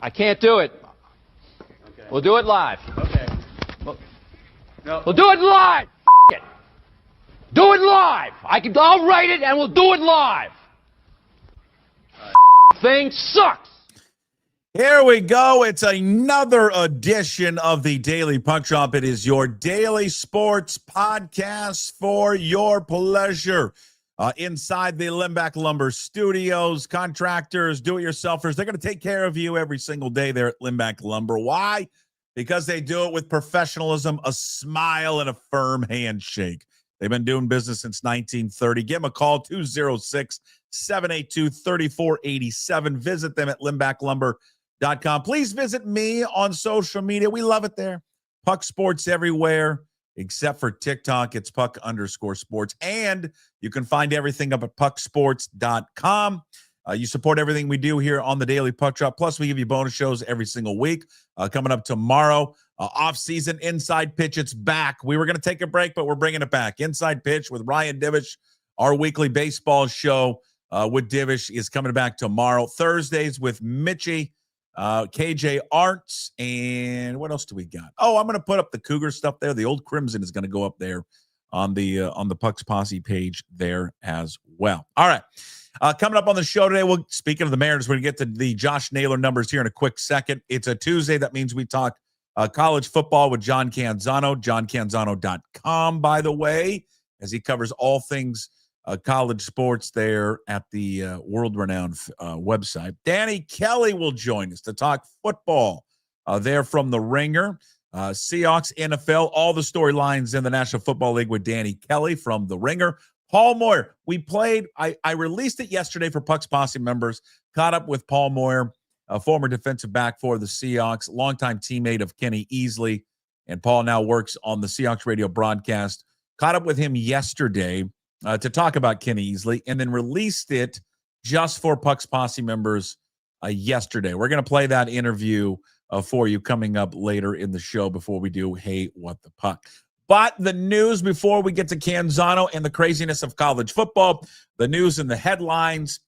I can't do it. Okay. We'll do it live. Okay. No. We'll do it live. It. Do it live. I'll write it and we'll do it live. Thing sucks. Here we go. It's another edition of the Daily Puck Drop. It is your daily sports podcast for your pleasure. Inside the Limbach Lumber Studios, contractors, do-it-yourselfers, they're going to take care of you every single day there at Limbach Lumber. Why? Because they do it with professionalism, a smile, and a firm handshake. They've been doing business since 1930. Give them a call, 206-782-3487. Visit them at limbachlumber.com. Please visit me on social media. We love it there. Puck Sports everywhere, except for TikTok. It's Puck_sports. And you can find everything up at pucksports.com. You support everything we do here on the Daily Puck Drop. Plus, we give you bonus shows every single week. Coming up tomorrow, off-season Inside Pitch. It's back. We were going to take a break, but we're bringing it back. Inside Pitch with Ryan Divish, our weekly baseball show with Divish is coming back tomorrow. Thursdays with Mitchie, KJ Arts, and what else do we got? Oh, I'm going to put up the Cougar stuff there. The Old Crimson is going to go up there on the Pucks Posse page there as well. All right. Coming up on the show today, speaking of the Mariners, we're going to get to the Josh Naylor numbers here in a quick second. It's a Tuesday. That means we talk college football with John Canzano, johncanzano.com, by the way, as he covers all things college sports there at the world-renowned website. Danny Kelly will join us to talk football there from the Ringer. Seahawks, NFL, all the storylines in the National Football League with Danny Kelly from the Ringer. Paul Moyer, we played, I released it yesterday for Pucks Posse members, caught up with Paul Moyer, a former defensive back for the Seahawks, longtime teammate of Kenny Easley, and Paul now works on the Seahawks radio broadcast. Caught up with him yesterday to talk about Kenny Easley, and then released it just for Pucks Posse members yesterday. We're going to play that interview for you coming up later in the show before we do Hey, What the Puck. But the news before we get to Canzano and the craziness of college football, the news and the headlines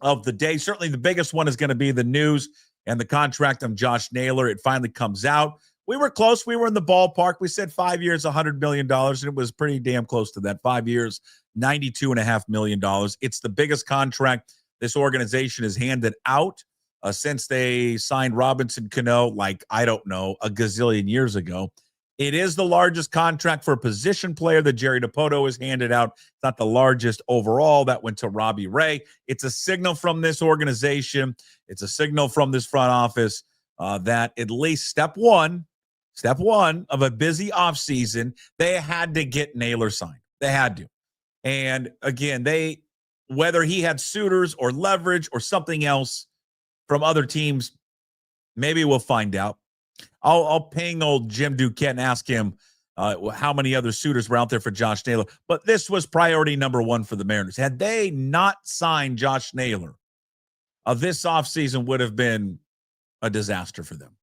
of the day. Certainly the biggest one is going to be the news and the contract of Josh Naylor. It finally comes out. We were close. We were in the ballpark. We said 5 years, $100 million, and it was pretty damn close to that. 5 years, $92.5 million. It's the biggest contract this organization has handed out since they signed Robinson Cano, like, I don't know, a gazillion years ago. It is the largest contract for a position player that Jerry DiPoto has handed out. It's not the largest overall. That went to Robbie Ray. It's a signal from this organization. It's a signal from this front office that at least step one of a busy offseason, they had to get Naylor signed. They had to. And again, whether he had suitors or leverage or something else from other teams, maybe we'll find out. I'll ping old Jim Duquette and ask him how many other suitors were out there for Josh Naylor. But this was priority number one for the Mariners. Had they not signed Josh Naylor, this offseason would have been a disaster for them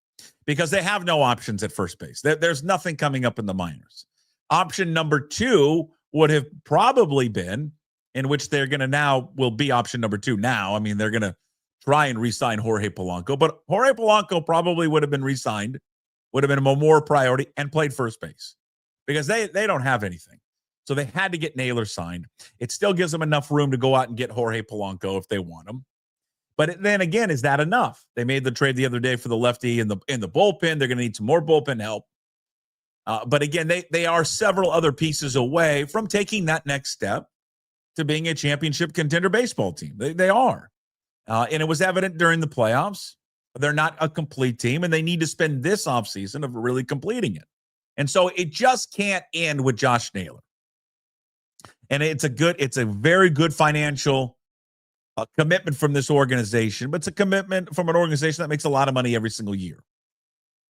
because they have no options at first base. There's nothing coming up in the minors. Option number two would have probably been, in which they're going to now will be option number two now. I mean, they're going to try and re-sign Jorge Polanco, but Jorge Polanco probably would have been re-signed, would have been a more priority, and played first base because they don't have anything. So they had to get Naylor signed. It still gives them enough room to go out and get Jorge Polanco if they want him. But then again, is that enough? They made the trade the other day for the lefty in the bullpen. They're going to need some more bullpen help. But again, they are several other pieces away from taking that next step to being a championship contender baseball team. They are. And it was evident during the playoffs. They're not a complete team, and they need to spend this offseason of really completing it. And so it just can't end with Josh Naylor. And it's a very good financial commitment from this organization, but it's a commitment from an organization that makes a lot of money every single year.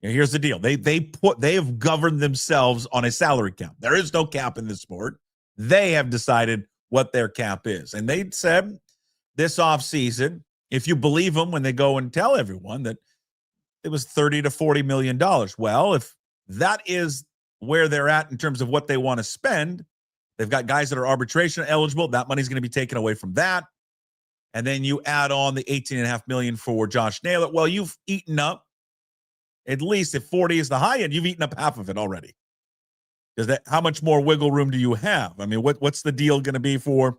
And here's the deal. They have governed themselves on a salary cap. There is no cap in this sport. They have decided what their cap is. And they said this offseason, if you believe them when they go and tell everyone that it was $30 to $40 million. Well, if that is where they're at in terms of what they want to spend, they've got guys that are arbitration eligible. That money's going to be taken away from that. and then you add on the $18.5 million for Josh Naylor. Well, you've eaten up, at least if 40 is the high end, you've eaten up half of it already. How much more wiggle room do you have? I mean, what's the deal going to be for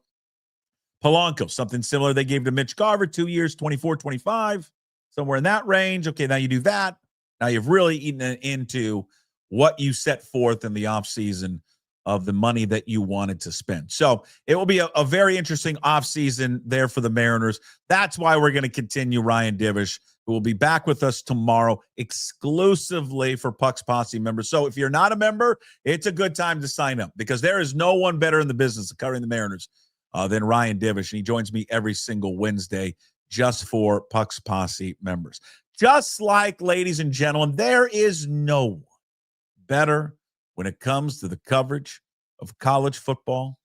Polanco? Something similar they gave to Mitch Garver, 2 years, 24, 25, somewhere in that range. Okay, now you do that. Now you've really eaten into what you set forth in the offseason of the money that you wanted to spend. So it will be a very interesting offseason there for the Mariners. That's why we're going to continue Ryan Divish, who will be back with us tomorrow exclusively for Puck's Posse members. So if you're not a member, it's a good time to sign up because there is no one better in the business of covering the Mariners than Ryan Divish. And he joins me every single Wednesday just for Puck's Posse members. Just like, ladies and gentlemen, there is no one better when it comes to the coverage of college football,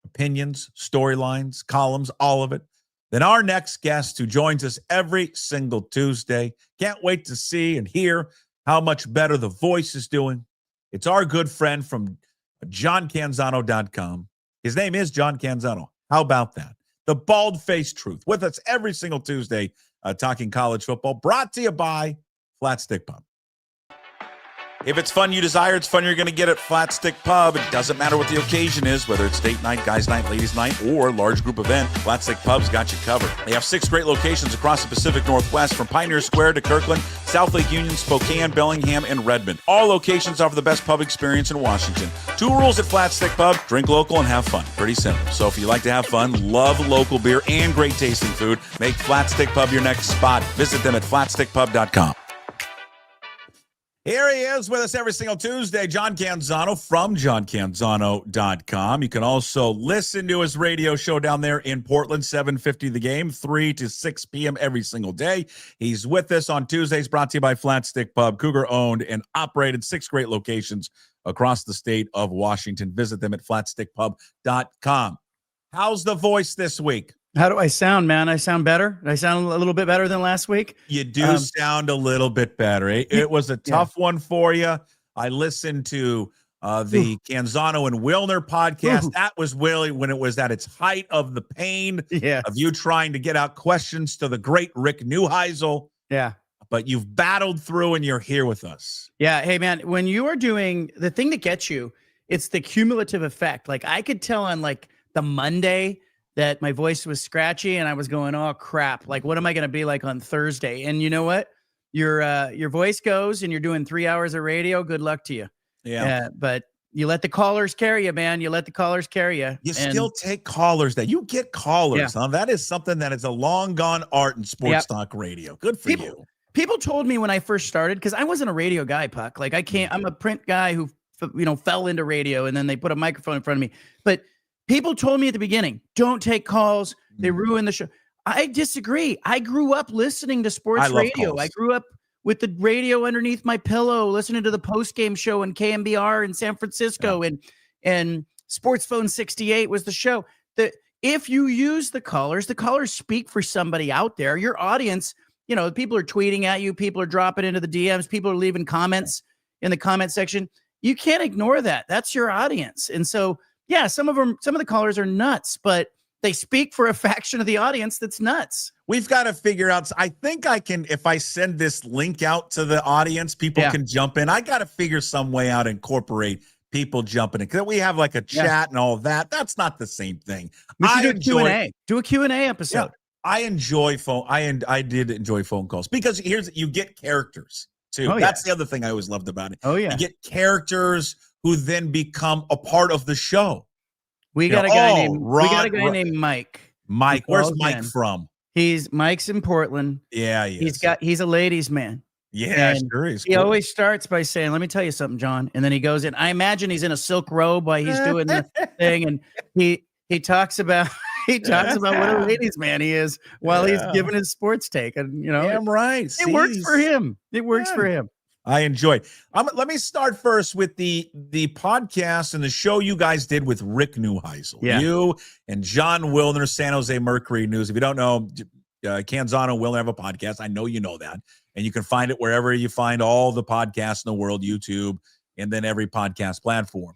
opinions, storylines, columns, all of it, than our next guest who joins us every single Tuesday. Can't wait to see and hear how much better the voice is doing. It's our good friend from JohnCanzano.com. His name is John Canzano. How about that? The bald-faced truth with us every single Tuesday talking college football, brought to you by Flat Stick Pub. If it's fun you desire, it's fun you're going to get at Flat Stick Pub. It doesn't matter what the occasion is, whether it's date night, guys night, ladies night, or large group event, Flat Stick Pub's got you covered. They have 6 great locations across the Pacific Northwest, from Pioneer Square to Kirkland, South Lake Union, Spokane, Bellingham, and Redmond. All locations offer the best pub experience in Washington. 2 rules at Flat Stick Pub: drink local and have fun. Pretty simple. So if you like to have fun, love local beer, and great tasting food, make Flat Stick Pub your next spot. Visit them at flatstickpub.com. Here he is with us every single Tuesday, John Canzano from JohnCanzano.com. You can also listen to his radio show down there in Portland, 750 The Game, 3 to 6 p.m. every single day. He's with us on Tuesdays, brought to you by Flat Stick Pub, Cougar-owned and operated, 6 great locations across the state of Washington. Visit them at flatstickpub.com. How's the voice this week? How do I sound, man? I sound better? I sound a little bit better than last week? You do sound a little bit better. It was a tough one for you. I listened to the Canzano and Wilner podcast. That was really when it was at its height of the pain of you trying to get out questions to the great Rick Neuheisel. Yeah. But you've battled through and you're here with us. Yeah. Hey, man, when you are doing the thing that gets you, it's the cumulative effect. Like I could tell on like the Monday that my voice was scratchy and I was going, oh crap. Like, what am I going to be like on Thursday? And you know what? Your voice goes and you're doing 3 hours of radio. Good luck to you. Yeah. But you let the callers carry you, man. You let the callers carry you. You still take callers that you get callers. Huh? That is something that is a long gone art in sports talk radio. Good for you. People told me when I first started, because I wasn't a radio guy, Puck. Like I'm a print guy who, fell into radio and then they put a microphone in front of me. But people told me at the beginning, don't take calls. They ruin the show. I disagree. I grew up listening to sports radio. Calls. I grew up with the radio underneath my pillow, listening to the post-game show in KMBR in San Francisco, and Sports Phone 68 was the show. If you use the callers speak for somebody out there. Your audience, people are tweeting at you. People are dropping into the DMs. People are leaving comments in the comment section. You can't ignore that. That's your audience. And so, yeah, some of the callers are nuts, but they speak for a faction of the audience that's nuts. We've got to figure out. I think I can, if I send this link out to the audience, people can jump in. I got to figure some way out to incorporate people jumping in. Because we have like a chat and all of that. That's not the same thing. We should do a Q&A. Do a Q&A episode. Yeah, I enjoy phone. I did enjoy phone calls because you get characters too. That's the other thing I always loved about it. Oh yeah, you get characters who then become a part of the show. We got a guy named Mike. Mike, where's Mike from? Mike's in Portland. Yeah, he's a ladies' man. Yeah, and sure. He always starts by saying, "Let me tell you something, John," and then he goes in. I imagine he's in a silk robe while he's doing the thing, and he talks about what a ladies' man he is while he's giving his sports take, and I'm right. It works for him. It works for him. I enjoy it. Let me start first with the podcast and the show you guys did with Rick Neuheisel. Yeah. You and John Wilner, San Jose Mercury News. If you don't know, Canzano and Wilner have a podcast. I know you know that. And you can find it wherever you find all the podcasts in the world, YouTube, and then every podcast platform.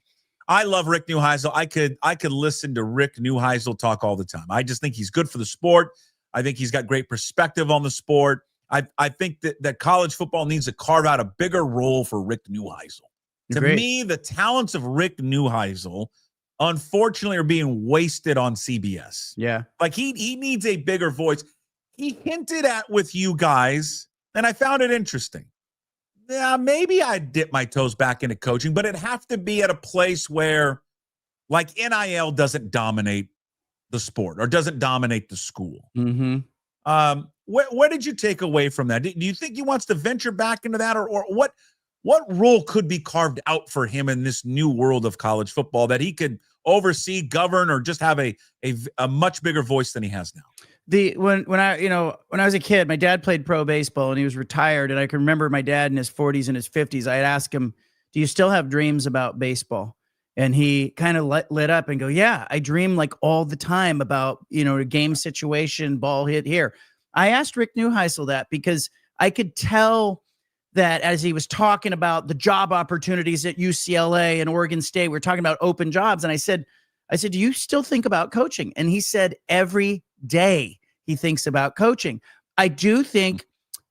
I love Rick Neuheisel. I could listen to Rick Neuheisel talk all the time. I just think he's good for the sport. I think he's got great perspective on the sport. I think that college football needs to carve out a bigger role for Rick Neuheisel. To me, the talents of Rick Neuheisel, unfortunately, are being wasted on CBS. Yeah. Like he needs a bigger voice. He hinted at with you guys, and I found it interesting. Yeah, maybe I'd dip my toes back into coaching, but it'd have to be at a place where, like, NIL doesn't dominate the sport or doesn't dominate the school. Mm-hmm. What did you take away from that? Do you think he wants to venture back into that, or what role could be carved out for him in this new world of college football that he could oversee, govern, or just have a much bigger voice than he has now? When I was a kid, my dad played pro baseball and he was retired. And I can remember my dad in his 40s and his 50s. I'd ask him, "Do you still have dreams about baseball?" And he kind of lit up and go, "Yeah, I dream like all the time about, a game situation, ball hit here." I asked Rick Neuheisel that because I could tell that as he was talking about the job opportunities at UCLA and Oregon State, we're talking about open jobs. And I said, "Do you still think about coaching?" And he said every day he thinks about coaching. I do think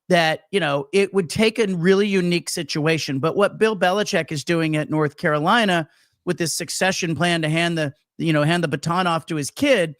that, it would take a really unique situation, but what Bill Belichick is doing at North Carolina with this succession plan to hand the baton off to his kid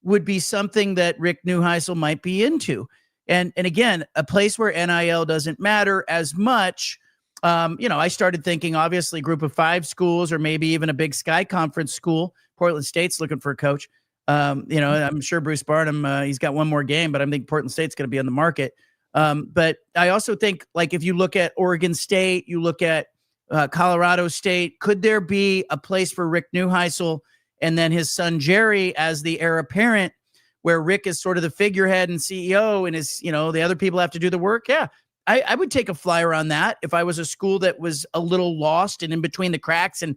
would be something that Rick Neuheisel might be into. And again, a place where NIL doesn't matter as much. I started thinking, obviously, Group of 5 schools or maybe even a Big Sky Conference school. Portland State's looking for a coach. I'm sure Bruce Barnum, he's got one more game, but I think Portland State's going to be on the market. But I also think, like, if you look at Oregon State, you look at Colorado State, could there be a place for Rick Neuheisel and then his son Jerry as the heir apparent, where Rick is sort of the figurehead and CEO and is, the other people have to do the work? Yeah, I would take a flyer on that if I was a school that was a little lost and in between the cracks. And,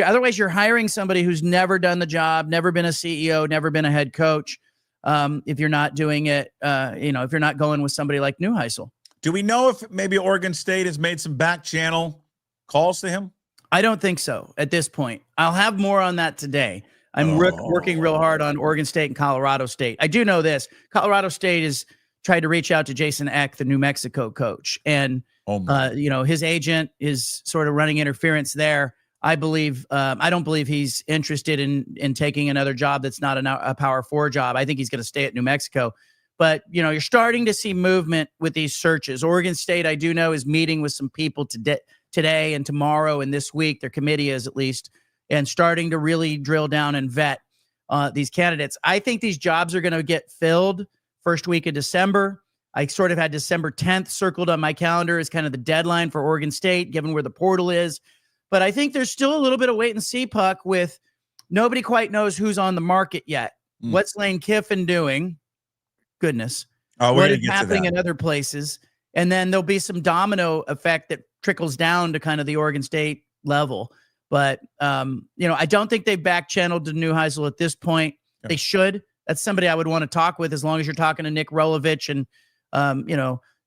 otherwise you're hiring somebody who's never done the job, never been a CEO, never been a head coach. If you're not doing it, if you're not going with somebody like Neuheisel. Do we know if maybe Oregon State has made some back channel calls to him? I don't think so at this point. I'll have more on that today. I'm working real hard on Oregon State and Colorado State. I do know this. Colorado State has tried to reach out to Jason Eck, the New Mexico coach. And, his agent is sort of running interference there. I don't believe he's interested in taking another job that's not a Power 4 job. I think he's going to stay at New Mexico. But, you're starting to see movement with these searches. Oregon State, I do know, is meeting with some people today and tomorrow and this week. Their committee is, at least, and starting to really drill down and vet these candidates. I think these jobs are going to get filled first week of December. I sort of had December 10th circled on my calendar as kind of the deadline for Oregon State, given where the portal is. But I think there's still a little bit of wait and see, Puck, with nobody quite knows who's on the market yet. What's Lane Kiffin doing? Goodness. What is happening in other places? And then there'll be some domino effect that trickles down to kind of the Oregon State level. But, I don't think they've back-channeled to Neuheisel at this point. Yeah. They should. That's somebody I would want to talk with, as long as you're talking to Nick Rolovich and,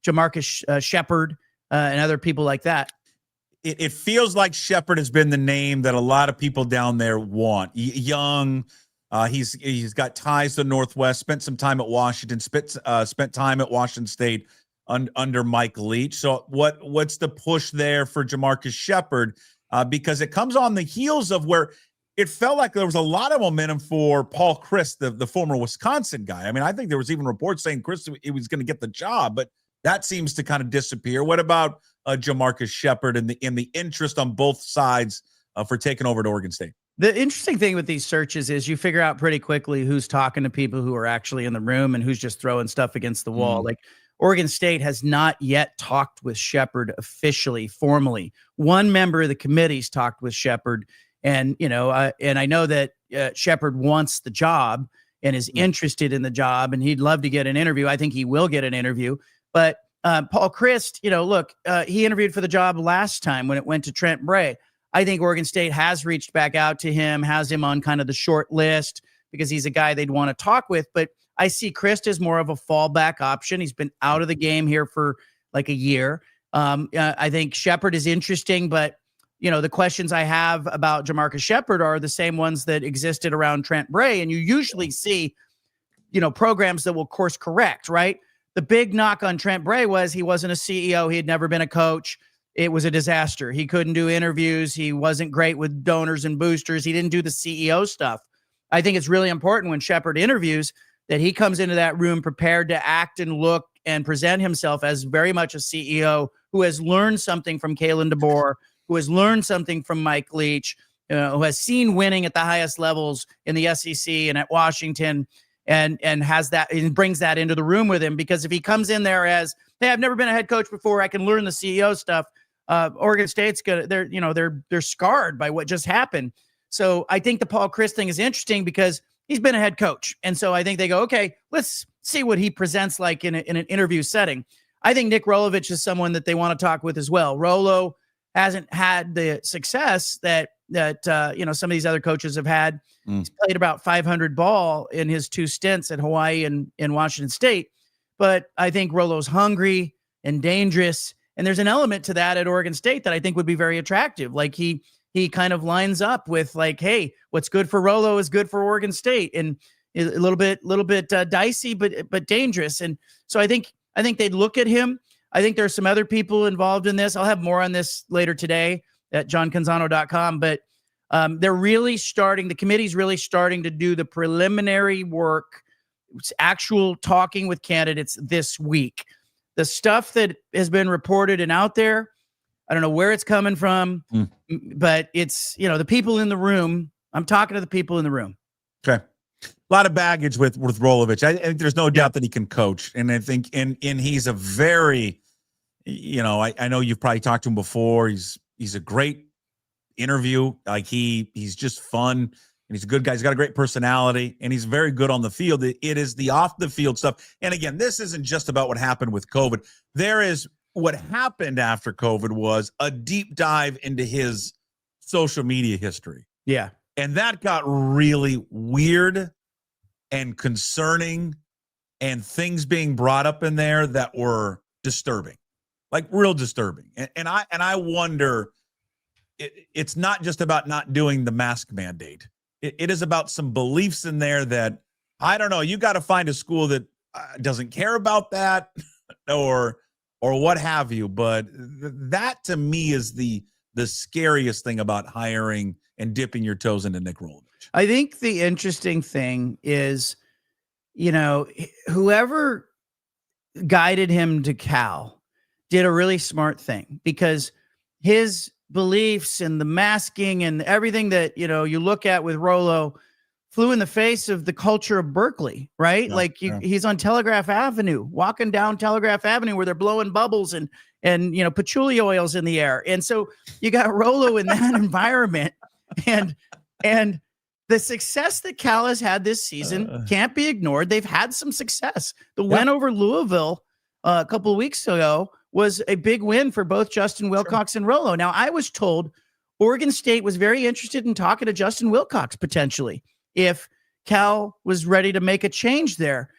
Jamarcus Shepard and other people like that. It feels like Shepard has been the name that a lot of people down there want. Young, he's got ties to Northwest, spent some time at Washington, spent time at Washington State under Mike Leach. So what's the push there for Jamarcus Shepard? Because it comes on the heels of where it felt like there was a lot of momentum for Paul Chryst, the former Wisconsin guy. I mean, I think there was even reports saying Chryst was going to get the job, but that seems to kind of disappear. What about Jamarcus Shepard and the interest on both sides for taking over to Oregon State? The interesting thing with these searches is you figure out pretty quickly who's talking to people who are actually in the room and who's just throwing stuff against the wall. Like, Oregon State has not yet talked with Shepard officially, formally. One member of the committee's talked with Shepard, and I know that Shepard wants the job and is interested in the job, and he'd love to get an interview. I think he will get an interview. But Paul Chryst, he interviewed for the job last time when it went to Trent Bray. I think Oregon State has reached back out to him, has him on kind of the short list because he's a guy they'd want to talk with. But I see Chryst as more of a fallback option. He's been out of the game here for like a year. I think Shepard is interesting, but the questions I have about Jamarcus Shepard are the same ones that existed around Trent Bray. And you usually see, programs that will course correct, right? The big knock on Trent Bray was he wasn't a CEO. He had never been a coach. It was a disaster. He couldn't do interviews. He wasn't great with donors and boosters. He didn't do the CEO stuff. I think it's really important when Shepard interviews that he comes into that room prepared to act and look and present himself as very much a CEO who has learned something from Kalen DeBoer, who has learned something from Mike Leach, who has seen winning at the highest levels in the SEC and at Washington, and has that and brings that into the room with him. Because if he comes in there as, hey, I've never been a head coach before, I can learn the CEO stuff, Oregon State's good. They're scarred by what just happened. So I think the Paul Chryst thing is interesting because he's been a head coach. And so I think they go, okay, let's see what he presents like in an interview setting. I think Nick Rolovich is someone that they want to talk with as well. Rolo hasn't had the success that some of these other coaches have had. He's played about 500 ball in his 2 stints at Hawaii and in Washington State. But I think Rolo's hungry and dangerous. And there's an element to that at Oregon State that I think would be very attractive. Like he kind of lines up with like, hey, what's good for Rolo is good for Oregon State, and a little bit dicey, but dangerous. And so I think they'd look at him. I think there's some other people involved in this. I'll have more on this later today at johncanzano.com, but the committee's really starting to do the preliminary work, actual talking with candidates this week. The stuff that has been reported and out there, I don't know where it's coming from, but it's, the people in the room. I'm talking to the people in the room. Okay. A lot of baggage with Rolovich. I think there's no doubt that he can coach. And I think, and he's a very, I know you've probably talked to him before. He's a great interview. Like he's just fun, and he's a good guy. He's got a great personality, and he's very good on the field. It is the off the field stuff. And again, this isn't just about what happened with COVID. What happened after COVID was a deep dive into his social media history. Yeah. And that got really weird and concerning, and things being brought up in there that were disturbing, like real disturbing. And I wonder, it's not just about not doing the mask mandate. It is about some beliefs in there that, I don't know, you got to find a school that doesn't care about that or what have you. But that to me is the scariest thing about hiring and dipping your toes into Nick Rolovich. I think the interesting thing is, whoever guided him to Cal did a really smart thing, because his beliefs and the masking and everything that, you look at with Rolo flew in the face of the culture of Berkeley, right? Yeah, he's on Telegraph Avenue, walking down Telegraph Avenue where they're blowing bubbles and patchouli oils in the air. And so you got Rolo in that environment, and the success that Cal has had this season can't be ignored. They've had some success. The win over Louisville a couple of weeks ago was a big win for both Justin Wilcox and Rolo. Now, I was told Oregon State was very interested in talking to Justin Wilcox potentially if Cal was ready to make a change there,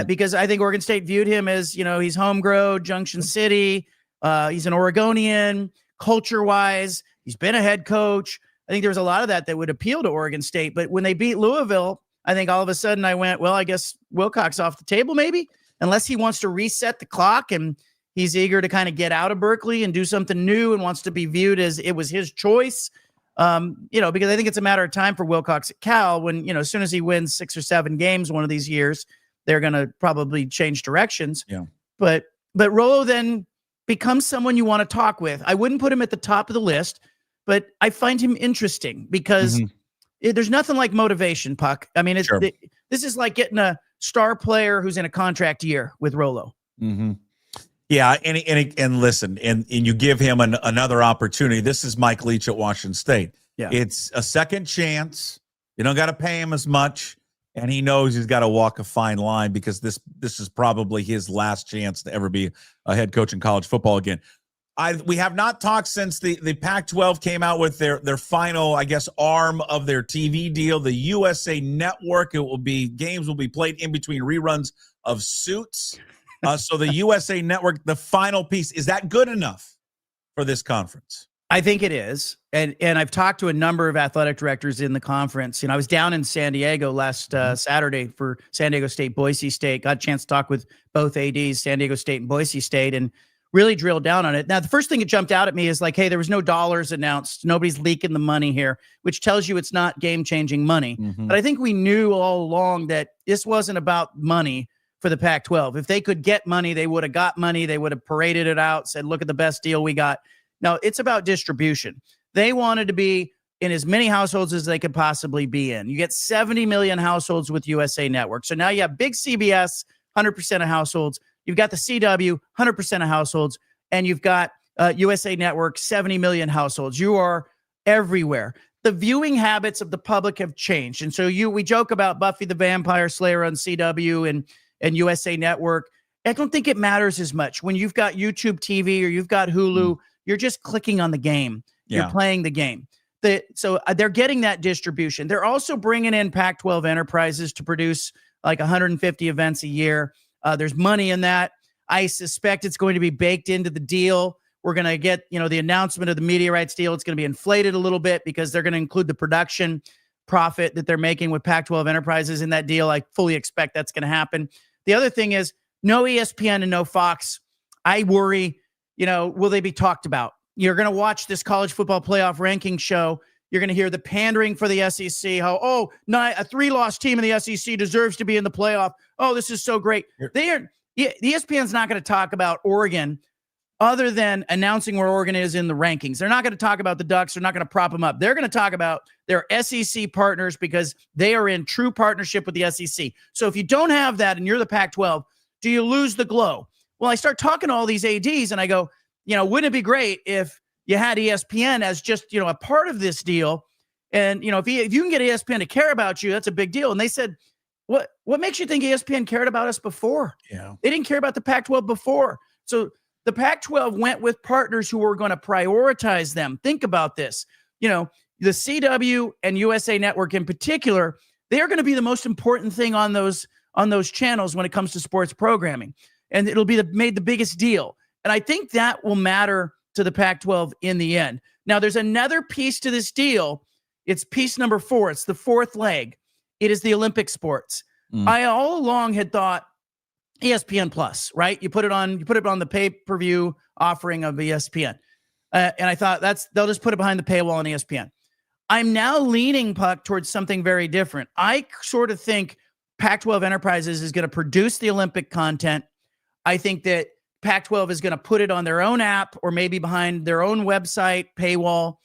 because I think Oregon State viewed him as, he's homegrown, Junction City. He's an Oregonian, culture-wise. He's been a head coach. I think there was a lot of that would appeal to Oregon State. But when they beat Louisville, I think all of a sudden I went, well, I guess Wilcox off the table maybe, unless he wants to reset the clock and he's eager to kind of get out of Berkeley and do something new and wants to be viewed as it was his choice. Because I think it's a matter of time for Wilcox at Cal when, as soon as he wins 6 or 7 games one of these years, they're going to probably change directions. Yeah. But Rolo then becomes someone you want to talk with. I wouldn't put him at the top of the list, but I find him interesting because there's nothing like motivation, Puck. I mean, this is like getting a star player who's in a contract year with Rolo. Mm-hmm. Yeah, and listen, and you give him another opportunity. This is Mike Leach at Washington State. Yeah, it's a second chance. You don't got to pay him as much, and he knows he's got to walk a fine line because this is probably his last chance to ever be a head coach in college football again. We have not talked since the Pac-12 came out with their final, I guess, arm of their TV deal, the USA Network. Games will be played in between reruns of Suits. So the USA Network, the final piece, is that good enough for this conference? I think it is. And I've talked to a number of athletic directors in the conference. I was down in San Diego last Saturday for San Diego State, Boise State. Got a chance to talk with both ADs, San Diego State and Boise State, and really drilled down on it. Now, the first thing that jumped out at me is like, hey, there was no dollars announced. Nobody's leaking the money here, which tells you it's not game-changing money. But I think we knew all along that this wasn't about money for the Pac-12. If they could get money, they would have got money. They would have paraded it out, said, look at the best deal we got. No, it's about distribution. They wanted to be in as many households as they could possibly be in. You get 70 million households with USA Network. So now you have big CBS, 100% of households. You've got the CW, 100% of households. And you've got USA Network, 70 million households. You are everywhere. The viewing habits of the public have changed. And so we joke about Buffy the Vampire Slayer on CW and USA Network. I don't think it matters as much. When you've got YouTube TV or you've got Hulu, you're just clicking on the game. You're playing the game. So they're getting that distribution. They're also bringing in Pac-12 enterprises to produce like 150 events a year. There's money in that. I suspect it's going to be baked into the deal. We're going to get, the announcement of the media rights deal. It's going to be inflated a little bit because they're going to include the production profit that they're making with Pac-12 enterprises in that deal. I fully expect that's going to happen. The other thing is no ESPN and no Fox. I worry, will they be talked about? You're going to watch this college football playoff ranking show. You're going to hear the pandering for the SEC, how, a 3-loss team in the SEC deserves to be in the playoff. Oh, this is so great. The ESPN's not going to talk about Oregon other than announcing where Oregon is in the rankings. They're not going to talk about the Ducks. They're not going to prop them up. They're going to talk about their SEC partners because they are in true partnership with the SEC. So if you don't have that and you're the Pac-12, do you lose the glow? Well, I start talking to all these ADs and I go, wouldn't it be great if you had ESPN as just, a part of this deal? And, if you can get ESPN to care about you, that's a big deal. And they said, what makes you think ESPN cared about us before? Yeah. They didn't care about the Pac-12 before. So the Pac-12 went with partners who were going to prioritize them. Think about this. The CW and USA Network in particular, they are going to be the most important thing on those channels when it comes to sports programming. And it'll be made the biggest deal. And I think that will matter to the Pac-12 in the end. Now, there's another piece to this deal. It's piece number 4. It's the fourth leg. It is the Olympic sports. I all along had thought ESPN Plus, right? You put it on the pay-per-view offering of ESPN. And I thought they'll just put it behind the paywall on ESPN. I'm now leaning, Puck, towards something very different. I sort of think Pac-12 Enterprises is going to produce the Olympic content. I think that Pac-12 is going to put it on their own app or maybe behind their own website paywall.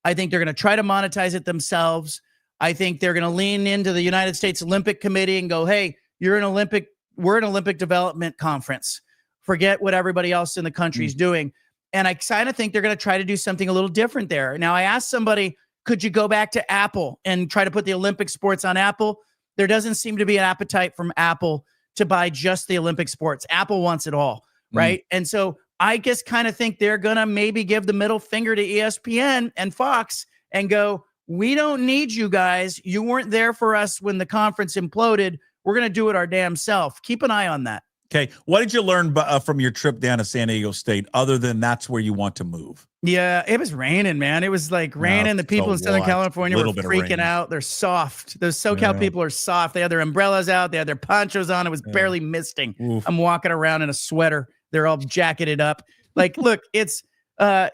I think they're going to try to monetize it themselves. I think they're going to lean into the United States Olympic Committee and go, hey, we're an Olympic development conference. Forget what everybody else in the country is doing. And I kind of think they're going to try to do something a little different there. Now, I asked somebody, could you go back to Apple and try to put the Olympic sports on Apple? There doesn't seem to be an appetite from Apple to buy just the Olympic sports. Apple wants it all, right? And so I just kind of think they're going to maybe give the middle finger to ESPN and Fox and go, we don't need you guys. You weren't there for us when the conference imploded. We're going to do it our damn self. Keep an eye on that. Okay. What did you learn from your trip down to San Diego State other than that's where you want to move? Yeah, it was raining, man. It was like raining. The people in Southern California were freaking out. They're soft. Those SoCal people are soft. They had their umbrellas out. They had their ponchos on. It was barely misting. Oof. I'm walking around in a sweater. They're all jacketed up. Like, look, it's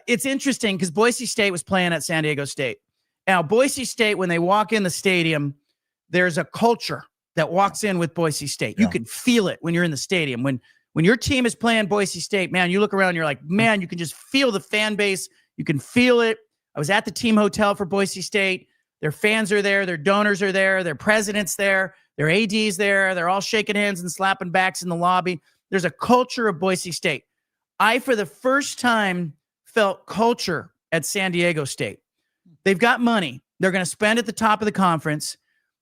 interesting because Boise State was playing at San Diego State. Now, Boise State, when they walk in the stadium, there's a culture that walks in with Boise State. You can feel it when you're in the stadium. When your team is playing Boise State, man, you look around, you're like, man, you can just feel the fan base. You can feel it. I was at the team hotel for Boise State. Their fans are there. Their donors are there. Their president's there. Their AD's there. They're all shaking hands and slapping backs in the lobby. There's a culture of Boise State. I, for the first time, felt culture at San Diego State. They've got money. They're going to spend at the top of the conference.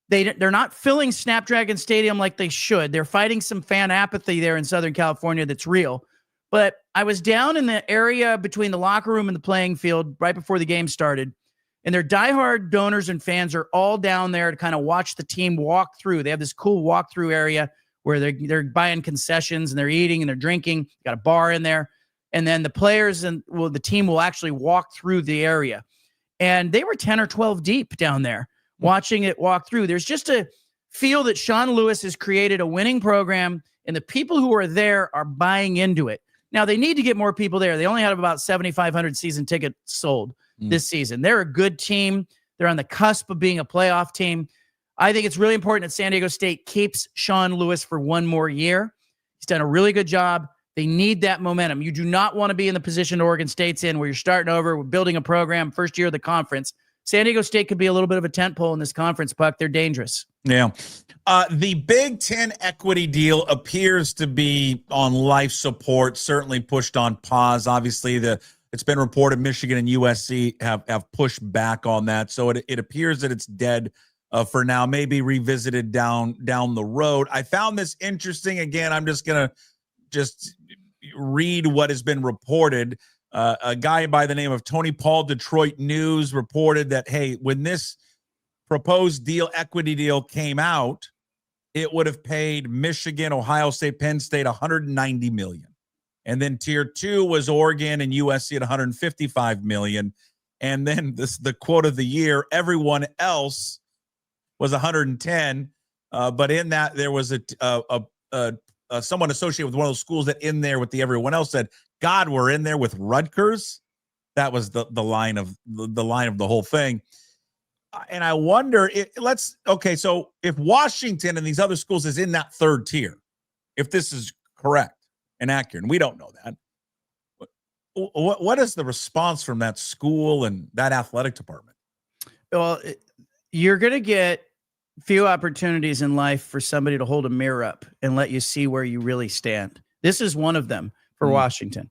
They're not filling Snapdragon Stadium like they should. They're fighting some fan apathy there in Southern California that's real. But I was down in the area between the locker room and the playing field right before the game started, and their diehard donors and fans are all down there to kind of watch the team walk through. They have this cool walk-through area where they're buying concessions and they're eating and they're drinking. Got a bar in there. and then the players and the team will actually walk through the area. And they were 10 or 12 deep down there watching it walk through. There's just a feel that Sean Lewis has created a winning program, and the people who are there are buying into it. Now, they need to get more people there. They only had about 7,500 season tickets sold this season. They're a good team. They're on the cusp of being a playoff team. I think it's really important that San Diego State keeps Sean Lewis for one more year. He's done a really good job. They need that momentum. You do not want to be in the position Oregon State's in where you're starting over, we're building a program, first year of the conference. San Diego State could be a little bit of a tentpole in this conference, Puck. They're dangerous. Yeah. The Big Ten equity deal appears to be on life support, certainly pushed on pause. Obviously, it's been reported Michigan and USC have pushed back on that. So it appears that it's dead for now, maybe revisited down the road. I found this interesting. Again, I'm just going to read what has been reported. A guy by the name of Tony Paul, Detroit News, reported that, hey, when this proposed deal, equity deal came out, it would have paid Michigan, Ohio State, Penn State $190 million. And then tier 2 was Oregon and USC at $155 million. And then the quote of the year, everyone else was 110. But in that, there was someone associated with one of those schools that in there with the everyone else said, God, we're in there with Rutgers. That was the line of the whole thing. And I wonder, so if Washington and these other schools is in that third tier, if this is correct and accurate, and we don't know that, what is the response from that school and that athletic department? Well, you're going to get few opportunities in life for somebody to hold a mirror up and let you see where you really stand. This is one of them for Washington.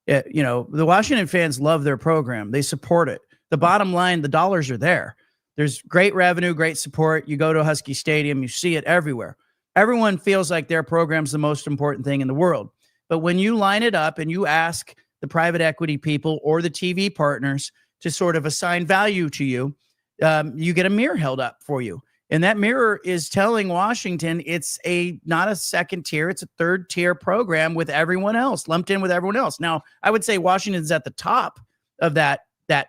The Washington fans love their program. They support it. The bottom line, the dollars are there. There's great revenue, great support. You go to Husky Stadium, you see it everywhere. Everyone feels like their program's the most important thing in the world. But when you line it up and you ask the private equity people or the TV partners to sort of assign value to you, you get a mirror held up for you. And that mirror is telling Washington it's not a second tier, it's a third tier program with everyone else, lumped in with everyone else. Now, I would say Washington's at the top of that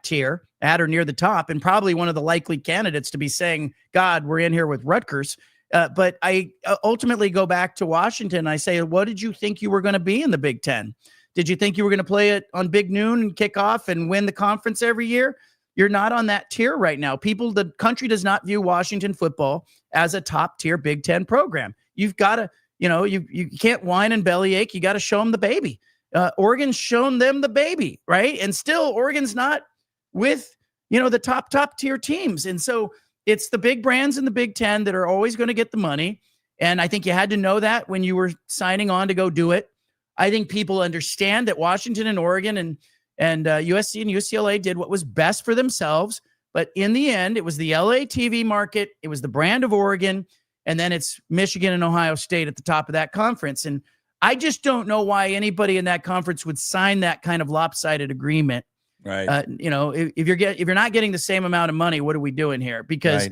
tier, at or near the top, and probably one of the likely candidates to be saying, God, we're in here with Rutgers. But I ultimately go back to Washington. I say, what did you think you were going to be in the Big Ten? Did you think you were going to play it on Big Noon and kick off and win the conference every year? You're not on that tier right now. The country does not view Washington football as a top tier Big Ten program. You've got to, you can't whine and bellyache. You got to show them the baby. Oregon's shown them the baby, right? And still Oregon's not with, the top tier teams. And so it's the big brands in the Big Ten that are always going to get the money. And I think you had to know that when you were signing on to go do it. I think people understand that Washington and Oregon and USC and UCLA did what was best for themselves. But in the end, it was the LA TV market. It was the brand of Oregon. And then it's Michigan and Ohio State at the top of that conference. And I just don't know why anybody in that conference would sign that kind of lopsided agreement. Right. If you're not getting the same amount of money, what are we doing here? Because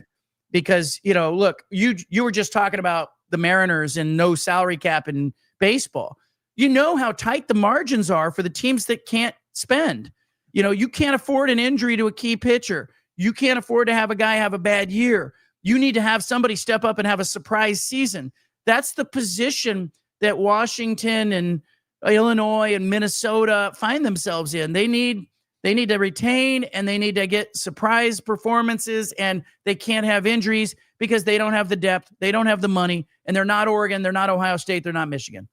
look, you were just talking about the Mariners and no salary cap in baseball. You know how tight the margins are for the teams that can't spend. You can't afford an injury to a key pitcher. You can't afford to have a guy have a bad year. You need to have somebody step up and have a surprise season. That's the position that Washington and Illinois and Minnesota find themselves in. They need to retain and they need to get surprise performances, and they can't have injuries because they don't have the depth, they don't have the money, and they're not Oregon, they're not Ohio State, they're not Michigan.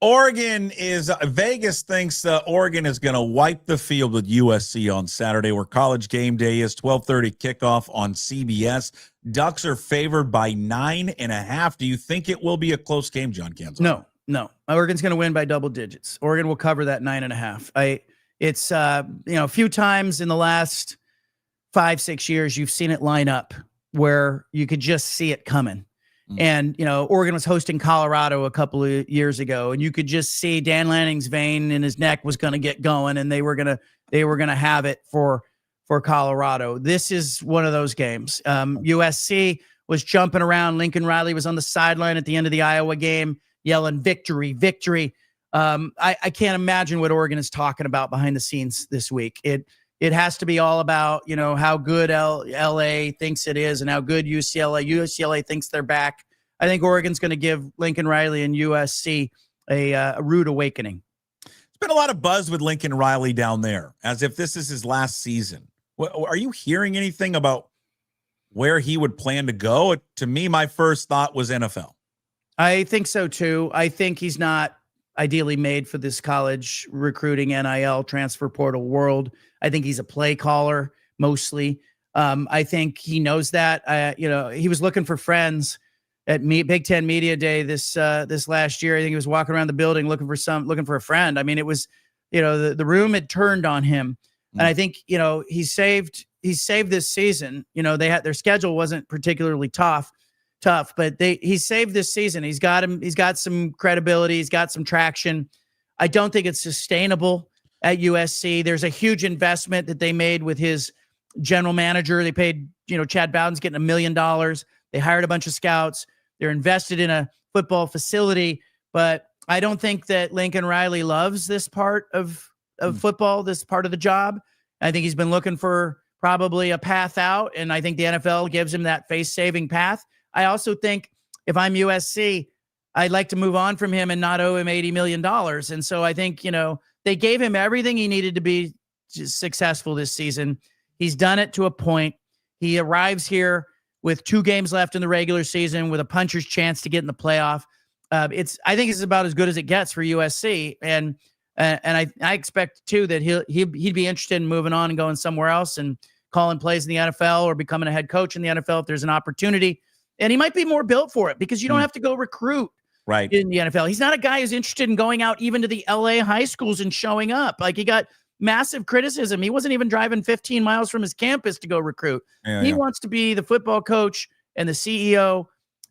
Vegas thinks Oregon is going to wipe the field with USC on Saturday, where College Game Day is 12:30 kickoff on CBS. Ducks are favored by 9.5. Do you think it will be a close game, John Canzano? No. Oregon's going to win by double digits. Oregon will cover that 9.5. It's a few times in the last 5-6 years you've seen it line up where you could just see it coming. And, Oregon was hosting Colorado a couple of years ago, and you could just see Dan Lanning's vein in his neck was going to get going, and they were going to have it for Colorado. This is one of those games. USC was jumping around. Lincoln Riley was on the sideline at the end of the Iowa game yelling victory, victory. I can't imagine what Oregon is talking about behind the scenes this week. It has to be all about, how good LA thinks it is and how good UCLA thinks they're back. I think Oregon's going to give Lincoln Riley and USC a rude awakening. There's been a lot of buzz with Lincoln Riley down there, as if this is his last season. Are you hearing anything about where he would plan to go? To me, my first thought was NFL. I think so too. I think he's not ideally made for this college recruiting, NIL, transfer portal world. I think he's a play caller mostly. I think he knows that. He was looking for friends at Big Ten Media Day this last year. I think he was walking around the building looking for a friend. I mean, it was, the room had turned on him, and I think he saved this season. Their schedule wasn't particularly tough, but he saved this season. He's got some credibility. He's got some traction. I don't think it's sustainable at USC. There's a huge investment that they made with his general manager. They paid, Chad Bowden's getting $1 million. They hired a bunch of scouts. They're invested in a football facility, but I don't think that Lincoln Riley loves this part of football, this part of the job. I think he's been looking for probably a path out, and I think the NFL gives him that face-saving path. I also think if I'm USC, I'd like to move on from him and not owe him $80 million. And so I think, they gave him everything he needed to be successful this season. He's done it to a point. He arrives here with 2 games left in the regular season with a puncher's chance to get in the playoff. I think it's about as good as it gets for USC. And I expect too that he'd be interested in moving on and going somewhere else and calling plays in the NFL or becoming a head coach in the NFL if there's an opportunity. And he might be more built for it because you don't have to go recruit right in the NFL. He's not a guy who's interested in going out even to the LA high schools and showing up. Like, he got massive criticism. He wasn't even driving 15 miles from his campus to go recruit. He wants to be the football coach and the CEO.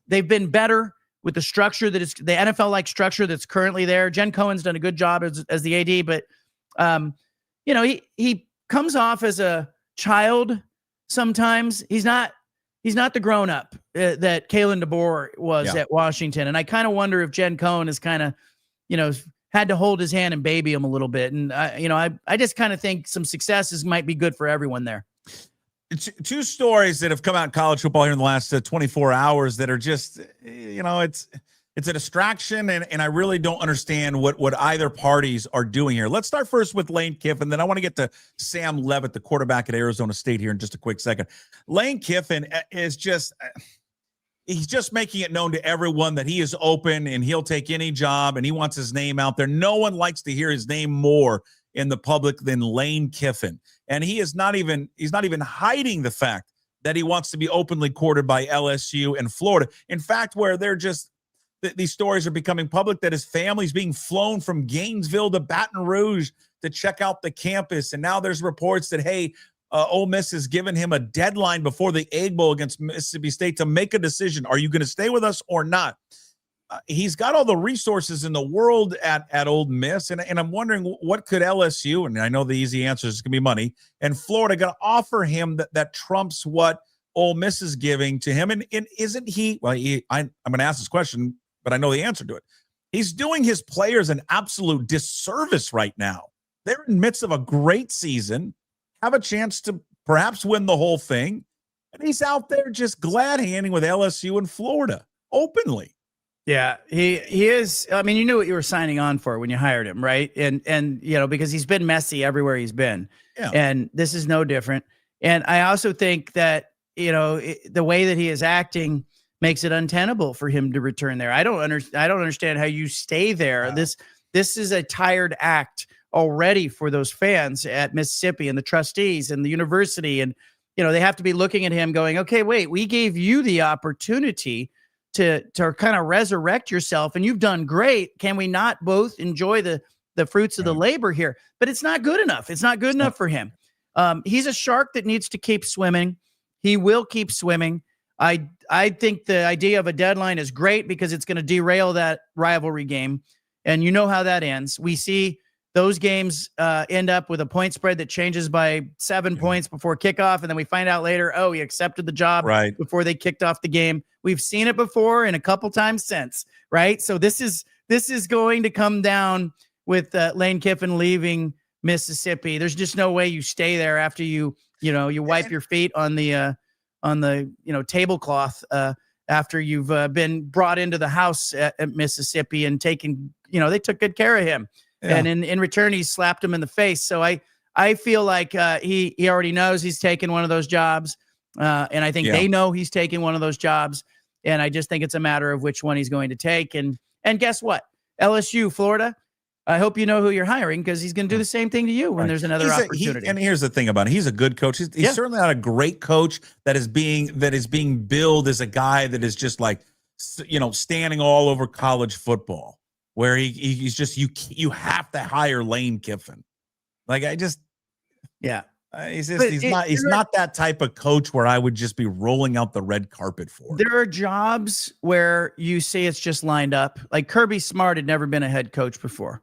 They've been better with the structure that is the NFL-like structure that's currently there. Jen Cohen's done a good job as the AD, but he comes off as a child sometimes. He's not the grown-up that Kalen DeBoer was at Washington. And I kind of wonder if Jen Cohen has kind of, had to hold his hand and baby him a little bit. And, I just kind of think some successes might be good for everyone there. Two stories that have come out in college football here in the last 24 hours that are just, it's a distraction, and I really don't understand what either parties are doing here. Let's start first with Lane Kiffin, then I want to get to Sam Leavitt, the quarterback at Arizona State, here in just a quick second. Lane Kiffin is he's just making it known to everyone that he is open and he'll take any job and he wants his name out there. No one likes to hear his name more in the public than Lane Kiffin. And he's not even hiding the fact that he wants to be openly courted by LSU and Florida. In fact, where they're just, these stories are becoming public, that his family's being flown from Gainesville to Baton Rouge to check out the campus. And now there's reports that, hey, Ole Miss has given him a deadline before the Egg Bowl against Mississippi State to make a decision. Are you going to stay with us or not? He's got all the resources in the world at Ole Miss, and I'm wondering what could LSU, and I know the easy answer is going to be money, and Florida going to offer him that trumps what Ole Miss is giving to him. And isn't he, well, I'm going to ask this question, but I know the answer to it. He's doing his players an absolute disservice right now. They're in the midst of a great season, have a chance to perhaps win the whole thing, and he's out there just glad-handing with LSU and Florida openly. Yeah, he is. I mean, you knew what you were signing on for when you hired him, right? And because he's been messy everywhere he's been. Yeah. And this is no different. And I also think that, the way that he is acting makes it untenable for him to return there. I don't understand how you stay there. Wow. This is a tired act already for those fans at Mississippi and the trustees and the university. And, they have to be looking at him going, okay, wait, we gave you the opportunity to kind of resurrect yourself, and you've done great. Can we not both enjoy the fruits of the labor here? But it's not good enough. It's not good enough for him. He's a shark that needs to keep swimming. He will keep swimming. I think the idea of a deadline is great because it's going to derail that rivalry game. And you know how that ends. We see those games end up with a point spread that changes by 7 points before kickoff. And then we find out later, oh, he accepted the job before they kicked off the game. We've seen it before and a couple times since, right? So this is this is going to come down with Lane Kiffin leaving Mississippi. There's just no way you stay there after you wipe your feet on the tablecloth after you've been brought into the house at Mississippi and taken, they took good care of him. Yeah. And in return, he slapped him in the face. So I feel like he already knows he's taken one of those jobs. And I think they know he's taking one of those jobs. And I just think it's a matter of which one he's going to take. And guess what? LSU, Florida, I hope you know who you're hiring, because he's going to do the same thing to you when there's another opportunity. And here's the thing about it. He's a good coach. He's certainly not a great coach that is being billed as a guy that is just like, standing all over college football, where he's just, you have to hire Lane Kiffin. Like, he's not that type of coach where I would just be rolling out the red carpet for. There are jobs where you see it's just lined up. Like Kirby Smart had never been a head coach before.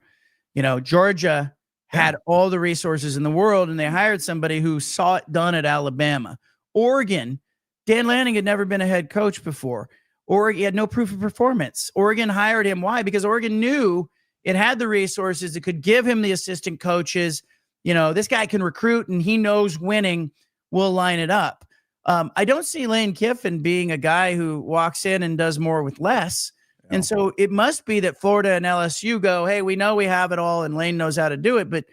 Georgia had all the resources in the world, and they hired somebody who saw it done at Alabama. Oregon, Dan Lanning had never been a head coach before. Oregon, he had no proof of performance. Oregon hired him. Why? Because Oregon knew it had the resources. It could give him the assistant coaches. This guy can recruit, and he knows winning will line it up. I don't see Lane Kiffin being a guy who walks in and does more with less. And so it must be that Florida and LSU go, hey, we know we have it all and Lane knows how to do it, but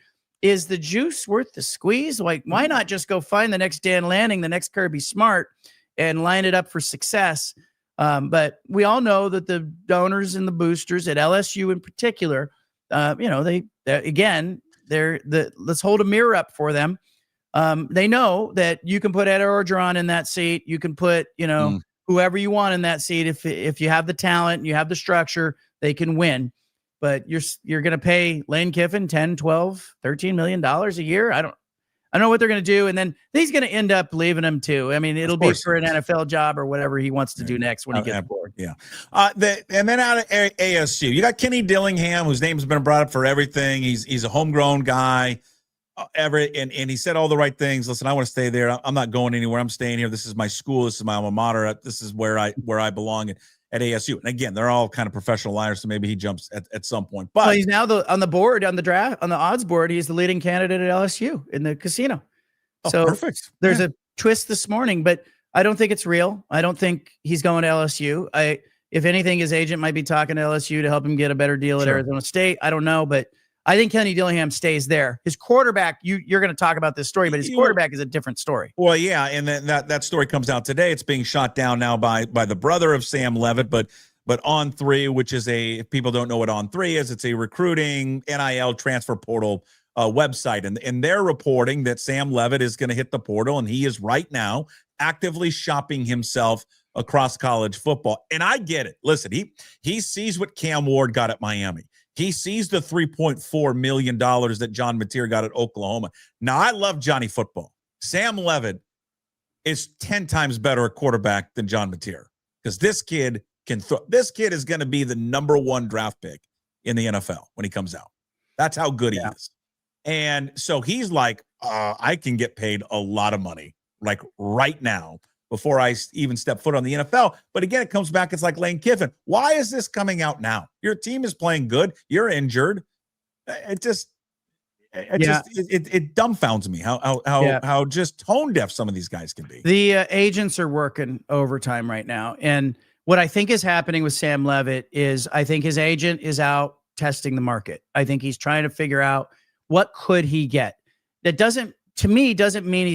is the juice worth the squeeze? Like, why not just go find the next Dan Lanning, the next Kirby Smart, and line it up for success? But we all know that the donors and the boosters at LSU in particular, let's hold a mirror up for them. They know that you can put Ed Orgeron in that seat. You can put, whoever you want in that seat. If you have the talent and you have the structure, they can win. But you're going to pay Lane Kiffin $10, $12, $13 million a year. I don't know what they're going to do. And then he's going to end up leaving him too. I mean, it'll be for an NFL job or whatever he wants to do next when he gets bored. Yeah. And then out of ASU, you got Kenny Dillingham, whose name's been brought up for everything. He's a homegrown guy. And he said all the right things. Listen, I want to stay there. I'm not going anywhere. I'm staying here. This is my school. This is my alma mater. This is where I belong at ASU. And again, they're all kind of professional liars, so maybe he jumps at some point. But he's now on the board, on the draft, on the odds board. He's the leading candidate at LSU in the casino. So perfect. There's a twist this morning, but I don't think it's real. I don't think he's going to LSU. If anything, his agent might be talking to LSU to help him get a better deal at Arizona State. I don't know, but I think Kenny Dillingham stays there. His quarterback, you're going to talk about this story, but his quarterback is a different story. Well, yeah, and then that story comes out today. It's being shot down now by the brother of Sam Levitt, but On3, which is if people don't know what On3 is, it's a recruiting NIL transfer portal website, and they're reporting that Sam Levitt is going to hit the portal, and he is right now actively shopping himself across college football. And I get it. Listen, he sees what Cam Ward got at Miami. He sees the $3.4 million that John Mateer got at Oklahoma. Now, I love Johnny Football. Sam Levitt is 10 times better at quarterback than John Mateer, because this kid can throw. This kid is going to be the #1 draft pick in the NFL when he comes out. That's how good he is. And so he's like, I can get paid a lot of money, like right now, before I even step foot on the NFL. But again, it comes back. It's like Lane Kiffin. Why is this coming out now? Your team is playing good. You're injured. It dumbfounds me how just tone deaf some of these guys can be. The agents are working overtime right now. And what I think is happening with Sam Levitt is I think his agent is out testing the market. I think he's trying to figure out what could he get. That doesn't mean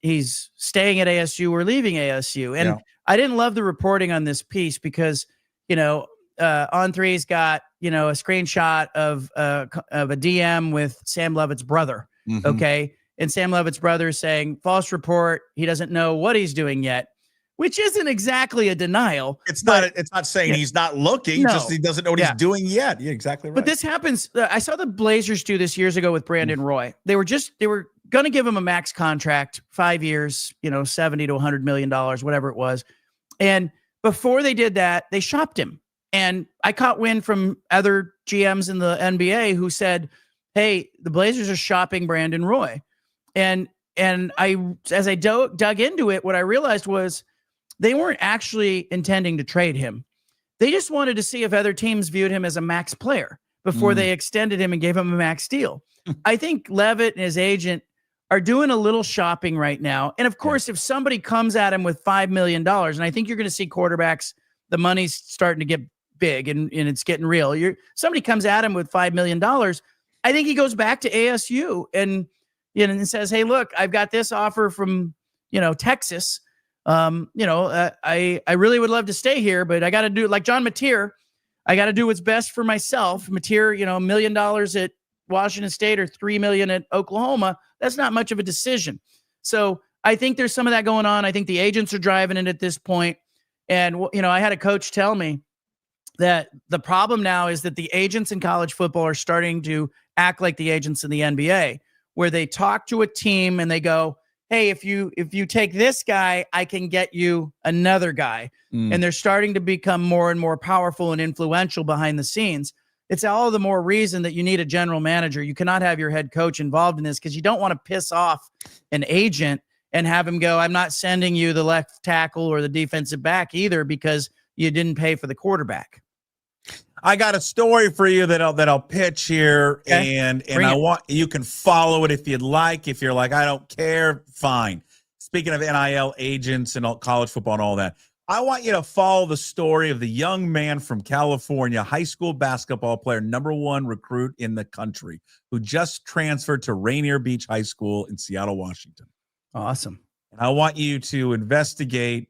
he's staying at ASU or leaving ASU. And I didn't love the reporting on this piece because, On3's got, a screenshot of a DM with Sam Levitt's brother. Mm-hmm. Okay. And Sam Levitt's brother is saying false report. He doesn't know what he's doing yet, which isn't exactly a denial. It's not saying he's not looking, just he doesn't know what he's doing yet. Yeah, exactly right. But this happens. I saw the Blazers do this years ago with Brandon Roy. They were going to give him a max contract, 5 years, $70 to $100 million, whatever it was. And before they did that, they shopped him. And I caught wind from other GMs in the NBA who said, hey, the Blazers are shopping Brandon Roy. And as I dug into it, what I realized was they weren't actually intending to trade him. They just wanted to see if other teams viewed him as a max player before they extended him and gave him a max deal. I think Levitt and his agent are doing a little shopping right now. And of course, if somebody comes at him with $5 million, and I think you're going to see quarterbacks, the money's starting to get big and it's getting real. Somebody comes at him with $5 million. I think he goes back to ASU and says, hey, look, I've got this offer from, Texas. I really would love to stay here, but I got to do like John Mateer. I got to do what's best for myself. Mateer, $1 million at Washington State or $3 million at Oklahoma. That's not much of a decision. So I think there's some of that going on. I think the agents are driving it at this point. And, I had a coach tell me that the problem now is that the agents in college football are starting to act like the agents in the NBA, where they talk to a team and they go, hey, if you take this guy, I can get you another guy. And they're starting to become more and more powerful and influential behind the scenes. It's all the more reason that you need a general manager. You cannot have your head coach involved in this because you don't want to piss off an agent and have him go, I'm not sending you the left tackle or the defensive back either because you didn't pay for the quarterback. I got a story for you that I'll pitch here, okay. and I want you can follow it if you'd like. If you're like, I don't care, fine. Speaking of NIL agents and college football and all that, I want you to follow the story of the young man from California, high school basketball player, #1 recruit in the country, who just transferred to Rainier Beach High School in Seattle, Washington. Awesome. And I want you to investigate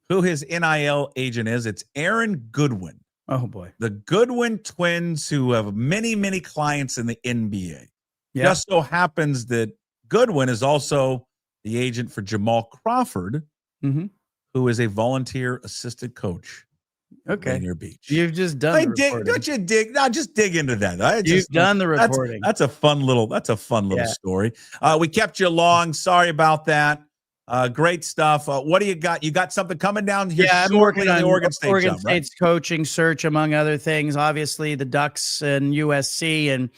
who his NIL agent is. It's Aaron Goodwin. Oh, boy. The Goodwin twins, who have many, many clients in the NBA. Yeah. Just so happens that Goodwin is also the agent for Jamal Crawford, who is a volunteer assistant coach. Okay. Rainier Beach. You've just done the reporting. Don't you dig? No, just dig into that. You've done the reporting. That's a fun little story. We kept you long. Sorry about that. Great stuff. What do you got? You got something coming down here? Yeah, I'm working on the Oregon State State's coaching search, among other things. Obviously, the Ducks and USC, and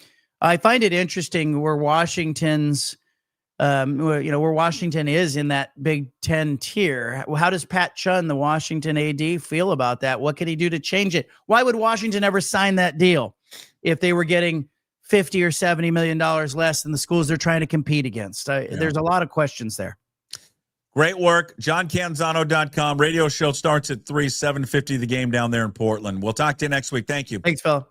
I find it interesting where Washington's, where Washington is in that Big Ten tier. How does Pat Chun, the Washington AD, feel about that? What can he do to change it? Why would Washington ever sign that deal if they were getting $50 or $70 million less than the schools they're trying to compete against? There's a lot of questions there. Great work. JohnCanzano.com. Radio show starts at 3, 7:50 the game down there in Portland. We'll talk to you next week. Thank you. Thanks, Phil.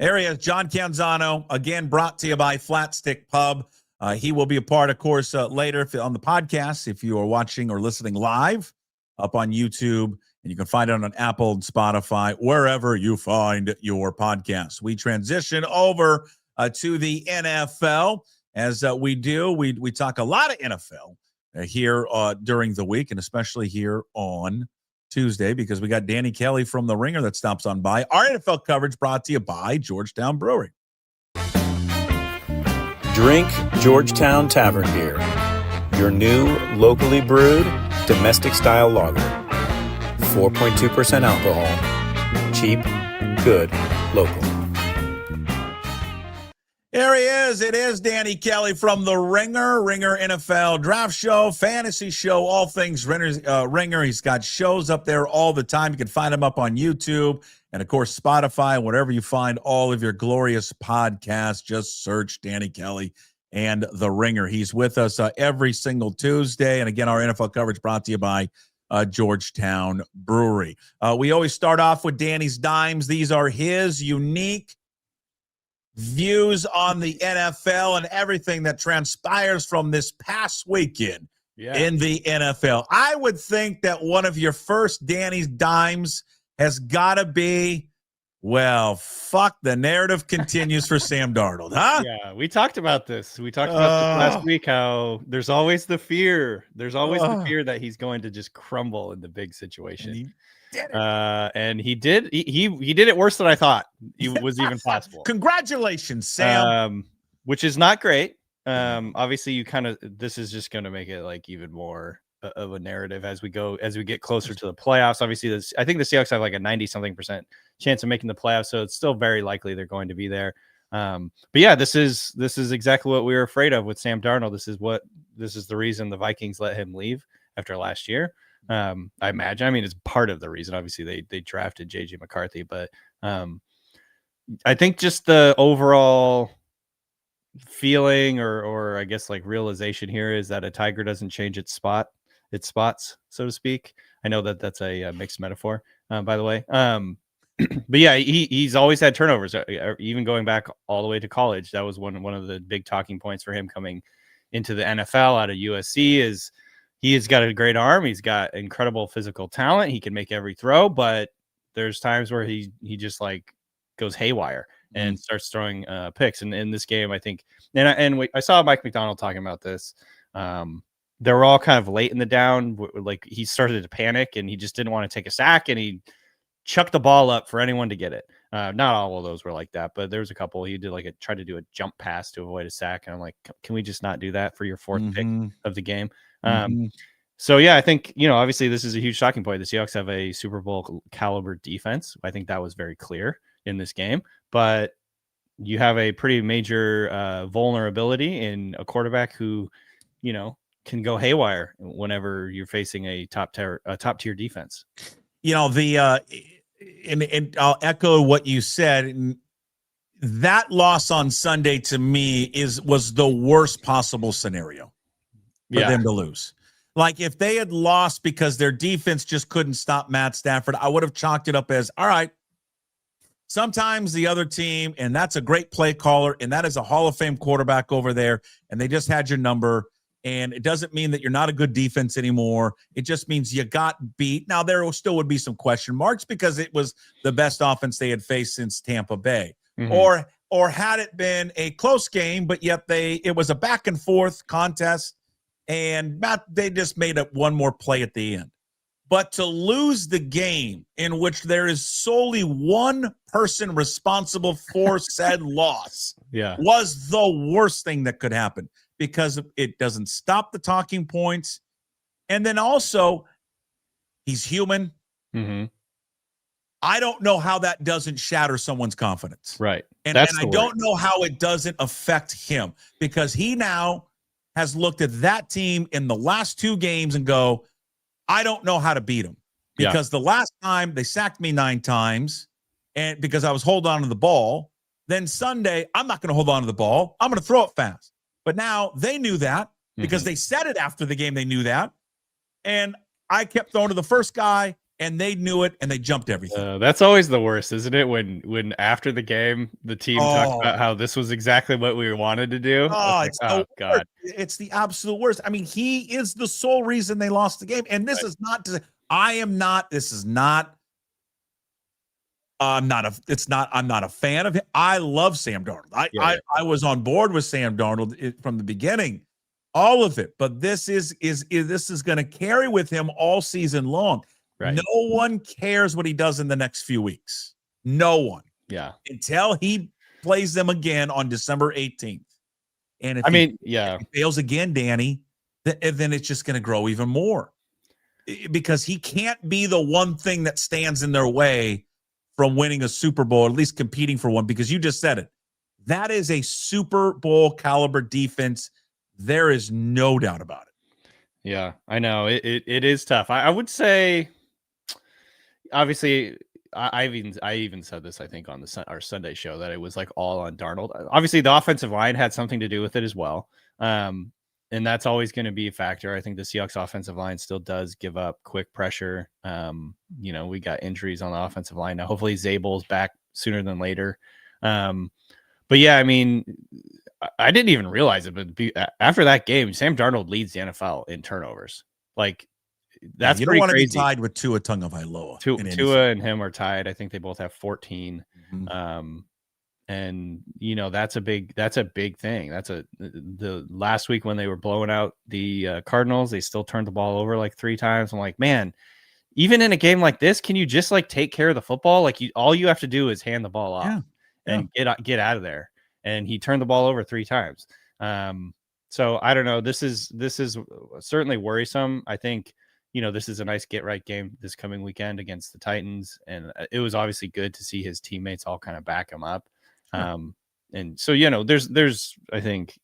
There he is, John Canzano, again brought to you by Flat Stick Pub. He will be a part, of course, later on the podcast if you are watching or listening live up on YouTube. And you can find it on Apple and Spotify, wherever you find your podcasts. We transition over to the NFL. As we do, we talk a lot of NFL here during the week, and especially here on Tuesday, because we got Danny Kelly from The Ringer that stops on by. Our NFL coverage brought to you by Georgetown Brewery. Drink Georgetown Tavern Beer, your new locally brewed domestic-style lager. 4.2% alcohol. Cheap, good, local. There he is. It is Danny Kelly from The Ringer, Ringer NFL Draft Show, Fantasy Show, all things Ringer. He's got shows up there all the time. You can find him up on YouTube and, of course, Spotify, wherever you find all of your glorious podcasts. Just search Danny Kelly and The Ringer. He's with us every single Tuesday. And, again, our NFL coverage brought to you by Georgetown Brewery. We always start off with Danny's Dimes. These are his unique views on the NFL and everything that transpires from this past weekend in the NFL. I would think that one of your first Danny's Dimes has got to be, well, fuck, the narrative continues for Sam Darnold, huh? Yeah, we talked about this. We talked about this last week, how there's always the fear. There's always the fear that he's going to just crumble in the big situation. And he did. He did it worse than I thought it was even possible. Congratulations, Sam. Which is not great. Obviously, this is just going to make it like even more of a narrative as we get closer to the playoffs. Obviously, I think the Seahawks have like a 90-something% chance of making the playoffs, so it's still very likely they're going to be there. But yeah, this is exactly what we were afraid of with Sam Darnold. This is the reason the Vikings let him leave after last year. I imagine. I mean, it's part of the reason. Obviously, they drafted J.J. McCarthy, but I think just the overall feeling or I guess like realization here is that a tiger doesn't change its spots, so to speak. I know that that's a mixed metaphor, by the way. But yeah, he's always had turnovers, even going back all the way to college. That was one of the big talking points for him coming into the NFL out of USC is he has got a great arm. He's got incredible physical talent. He can make every throw, but there's times where he just like goes haywire and starts throwing picks. And in this game, I think, I saw Mike McDonald talking about this. They were all kind of late in the down. Like he started to panic and he just didn't want to take a sack and he chucked the ball up for anyone to get it. Not all of those were like that, but there was a couple. He did tried to do a jump pass to avoid a sack. And I'm like, can we just not do that for your fourth pick of the game? So yeah, I think, obviously this is a huge talking point. The Seahawks have a Super Bowl caliber defense. I think that was very clear in this game, but you have a pretty major vulnerability in a quarterback who, can go haywire whenever you're facing a top tier defense. And I'll echo what you said. That loss on Sunday to me was the worst possible scenario for them to lose. Like if they had lost because their defense just couldn't stop Matt Stafford, I would have chalked it up as, all right, sometimes the other team, and that's a great play caller, and that is a Hall of Fame quarterback over there, and they just had your number. And it doesn't mean that you're not a good defense anymore. It just means you got beat. Now, there still would be some question marks because it was the best offense they had faced since Tampa Bay. Or had it been a close game, but yet it was a back and forth contest, and they just made up one more play at the end. But to lose the game in which there is solely one person responsible for said loss was the worst thing that could happen. Because it doesn't stop the talking points. And then also, he's human. I don't know how that doesn't shatter someone's confidence. Right. And I don't know how it doesn't affect him. Because he now has looked at that team in the last two games and go, I don't know how to beat them. Because the last time they sacked me 9 times and because I was holding on to the ball. Then Sunday, I'm not going to hold on to the ball. I'm going to throw it fast. But now they knew that because they said it after the game. They knew that. And I kept throwing to the first guy and they knew it and they jumped everything. That's always the worst, isn't it? When after the game, the team talked about how this was exactly what we wanted to do. God, it's the absolute worst. I mean, he is the sole reason they lost the game. And this is not to, I'm not a fan of him. I love Sam Darnold. I was on board with Sam Darnold from the beginning, all of it. But this is going to carry with him all season long. Right. No one cares what he does in the next few weeks. No one. Yeah. Until he plays them again on December 18th. And if he fails again, Danny, then it's just going to grow even more. Because he can't be the one thing that stands in their way from winning a Super Bowl, at least competing for one, because you just said it. That is a Super Bowl caliber defense. There is no doubt about it. Yeah, I know. It is tough. I would say, obviously, I even said this, I think, on our Sunday show, that it was like all on Darnold. Obviously, the offensive line had something to do with it as well. And that's always going to be a factor. I think the Seahawks offensive line still does give up quick pressure. We got injuries on the offensive line now. Hopefully Zabel's back sooner than later. But yeah, I mean, I didn't even realize it, but after that game, Sam Darnold leads the NFL in turnovers. Like, that's you don't want to be tied with Tua Tagovailoa. Tua and him are tied. I think they both have 14. And that's a big thing. The last week when they were blowing out the Cardinals, they still turned the ball over like 3 times. I'm like, man, even in a game like this, can you just like take care of the football? Like all you have to do is hand the ball off and get out of there. And he turned the ball over 3 times. So I don't know. This is certainly worrisome. I think, this is a nice get right game this coming weekend against the Titans. And it was obviously good to see his teammates all kind of back him up. And so, there's, I think,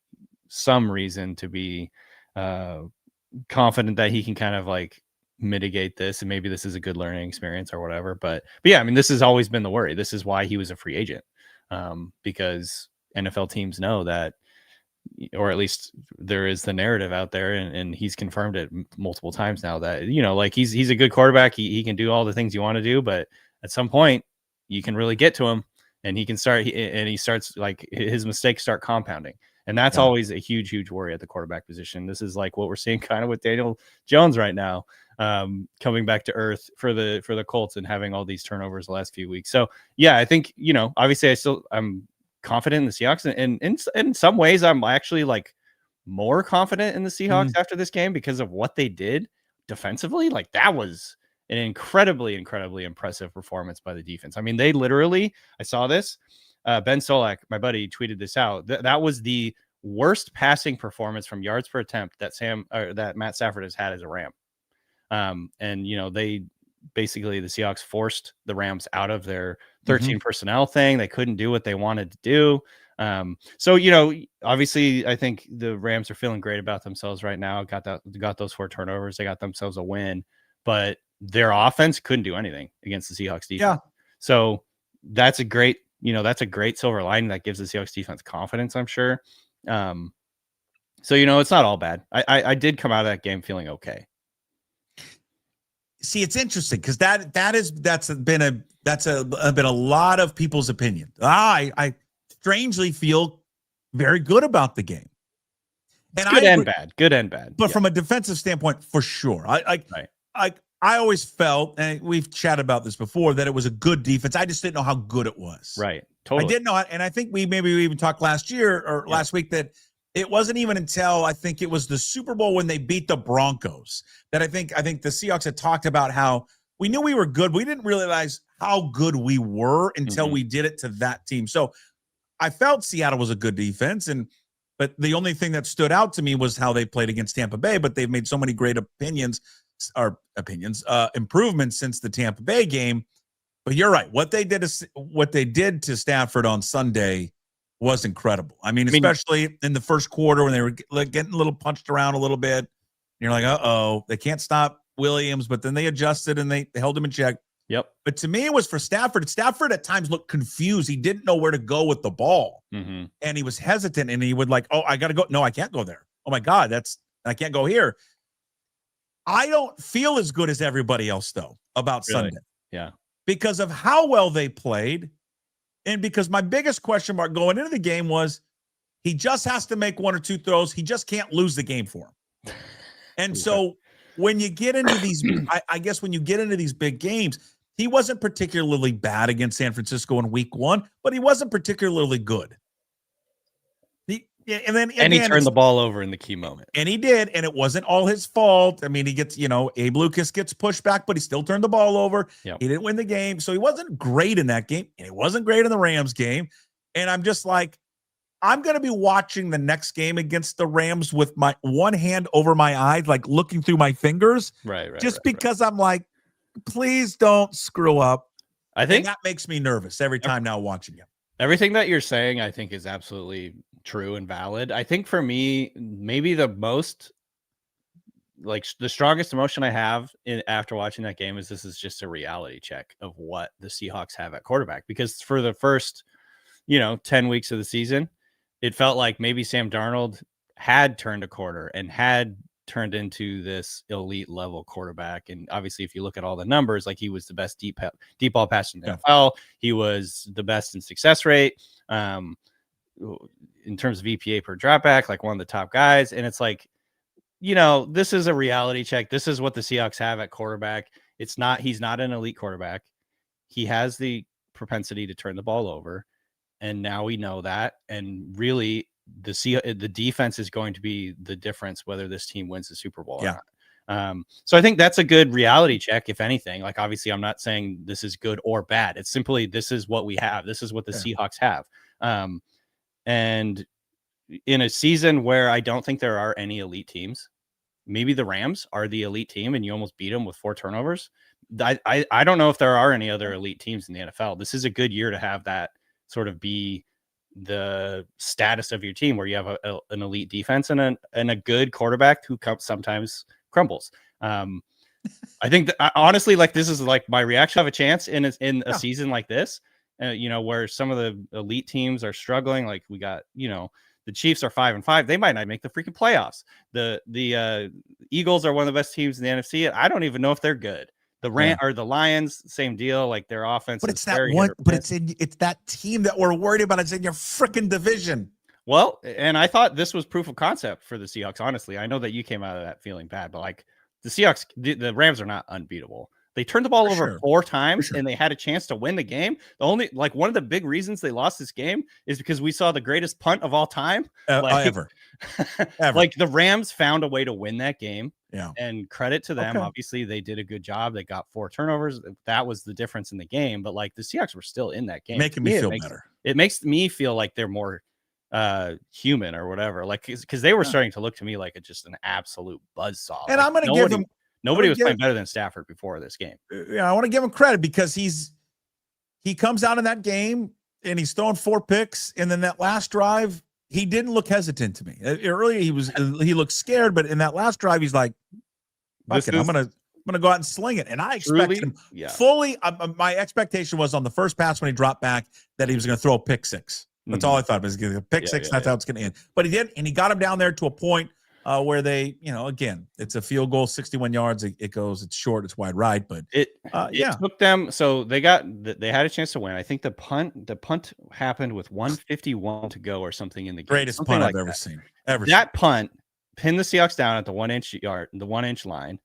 some reason to be confident that he can kind of like mitigate this, and maybe this is a good learning experience or whatever. But yeah, I mean, this has always been the worry. This is why he was a free agent, because NFL teams know that, or at least there is the narrative out there, and he's confirmed it multiple times now that, like he's a good quarterback. He can do all the things you want to do, but at some point you can really get to him, and he starts, like, his mistakes start compounding. And that's always a huge, huge worry at the quarterback position. This is like what we're seeing kind of with Daniel Jones right now, coming back to earth for the Colts and having all these turnovers the last few weeks. So yeah, I think, obviously I'm confident in the Seahawks, and in some ways I'm actually like more confident in the Seahawks after this game because of what they did defensively. Like, that was an incredibly impressive performance by the defense. I mean, they literally, I saw this, Ben Solak, my buddy, tweeted this out. That was the worst passing performance from yards per attempt that Matt Stafford has had as a Ram. And they basically, the Seahawks forced the Rams out of their 13 personnel thing. They couldn't do what they wanted to do. So obviously I think the Rams are feeling great about themselves right now. Got those 4 turnovers. They got themselves a win, but their offense couldn't do anything against the Seahawks defense. Yeah. So that's a great silver lining that gives the Seahawks defense confidence, I'm sure. So it's not all bad. I did come out of that game feeling okay. See, it's interesting because that's been a lot of people's opinion. I strangely feel very good about the game. And good and bad. But from a defensive standpoint, for sure. I always felt, and we've chatted about this before, that it was a good defense. I just didn't know how good it was. Right. Totally. I didn't know it, and I think we even talked last year or last week that it wasn't even until I think it was the Super Bowl when they beat the Broncos that I think the Seahawks had talked about how we knew we were good. We didn't realize how good we were until we did it to that team. So I felt Seattle was a good defense, but the only thing that stood out to me was how they played against Tampa Bay. But they've made so many great improvements since the Tampa Bay game. But you're right. What they did to Stafford on Sunday was incredible. I mean, especially in the first quarter when they were getting a little punched around a little bit. You're like, they can't stop Williams, but then they adjusted and they held him in check. Yep. But to me, it was for Stafford. Stafford at times looked confused. He didn't know where to go with the ball. And he was hesitant, and he would I got to go. No, I can't go there. Oh my God, I can't go here. I don't feel as good as everybody else, though, about Sunday. Yeah. Because of how well they played, and because my biggest question mark going into the game was he just has to make 1 or 2 throws. He just can't lose the game for him. And so when you get into these, I guess when you get into these big games, he wasn't particularly bad against San Francisco in week 1, but he wasn't particularly good. And he turned the ball over in the key moment. And he did, and it wasn't all his fault. I mean, he gets, Abe Lucas gets pushed back, but he still turned the ball over. Yep. He didn't win the game. So he wasn't great in that game, and he wasn't great in the Rams game. And I'm just like, I'm going to be watching the next game against the Rams with my one hand over my eyes, like looking through my fingers. Right. Because I'm like, please don't screw up. I think that makes me nervous every time now watching you. Everything that you're saying, I think, is absolutely true and valid. I think for me, maybe the most, the strongest emotion I have after watching that game is this is just a reality check of what the Seahawks have at quarterback. Because for the first, 10 weeks of the season, it felt like maybe Sam Darnold had turned a quarter and had turned into this elite level quarterback. And obviously, if you look at all the numbers, like he was the best deep ball passer in the NFL. He was the best in success rate. In terms of EPA per dropback, like one of the top guys. And it's like, this is a reality check. This is what the Seahawks have at quarterback. He's not an elite quarterback. He has the propensity to turn the ball over. And now we know that. And really, the defense is going to be the difference whether this team wins the Super Bowl or not. So I think that's a good reality check, if anything. Like, obviously, I'm not saying this is good or bad. It's simply, this is what we have. This is what the Seahawks have. And in a season where I don't think there are any elite teams, maybe the Rams are the elite team and you almost beat them with 4 turnovers. I don't know if there are any other elite teams in the NFL. This is a good year to have that sort of be the status of your team, where you have an elite defense and a good quarterback who sometimes crumbles. I think that, honestly, like this is like my reaction. Have a chance in a season like this, where some of the elite teams are struggling. Like we got, the Chiefs are 5-5. They might not make the freaking playoffs. The Eagles are one of the best teams in the NFC. I don't even know if they're good. The Lions, same deal. Like their offense, but it's that one. But it's that team that we're worried about. It's in your freaking division. Well, and I thought this was proof of concept for the Seahawks. Honestly, I know that you came out of that feeling bad, but like the Seahawks, the Rams are not unbeatable. They turned the ball over 4 times and they had a chance to win the game. The only one of the big reasons they lost this game is because we saw the greatest punt of all time ever. Like the Rams found a way to win that game. Yeah. And credit to them. Okay. Obviously, they did a good job. They got 4 turnovers. That was the difference in the game. But like the Seahawks were still in that game. Making me feel better. It makes me feel like they're more human or whatever. Like because they were starting to look to me like just an absolute buzzsaw. And I'm going to give him. Nobody was playing better than Stafford before this game. Yeah, I want to give him credit because he comes out in that game and he's throwing 4 picks, and then that last drive he didn't look hesitant to me. Earlier he looked scared, but in that last drive he's like, "Fuck it, I'm gonna go out and sling it." And I expected him fully. My expectation was on the first pass when he dropped back that he was going to throw a pick 6. That's all I thought. It was going to pick 6. That's how it's going to end. But he did, and he got him down there to a point. Where they, again, it's a field goal, 61 yards. It goes, it's short, it's wide right, but it took them. So they had a chance to win. I think the punt happened with 1:51 to go or something in the game. Greatest punt I've ever seen. That punt pinned the Seahawks down at the 1 inch line.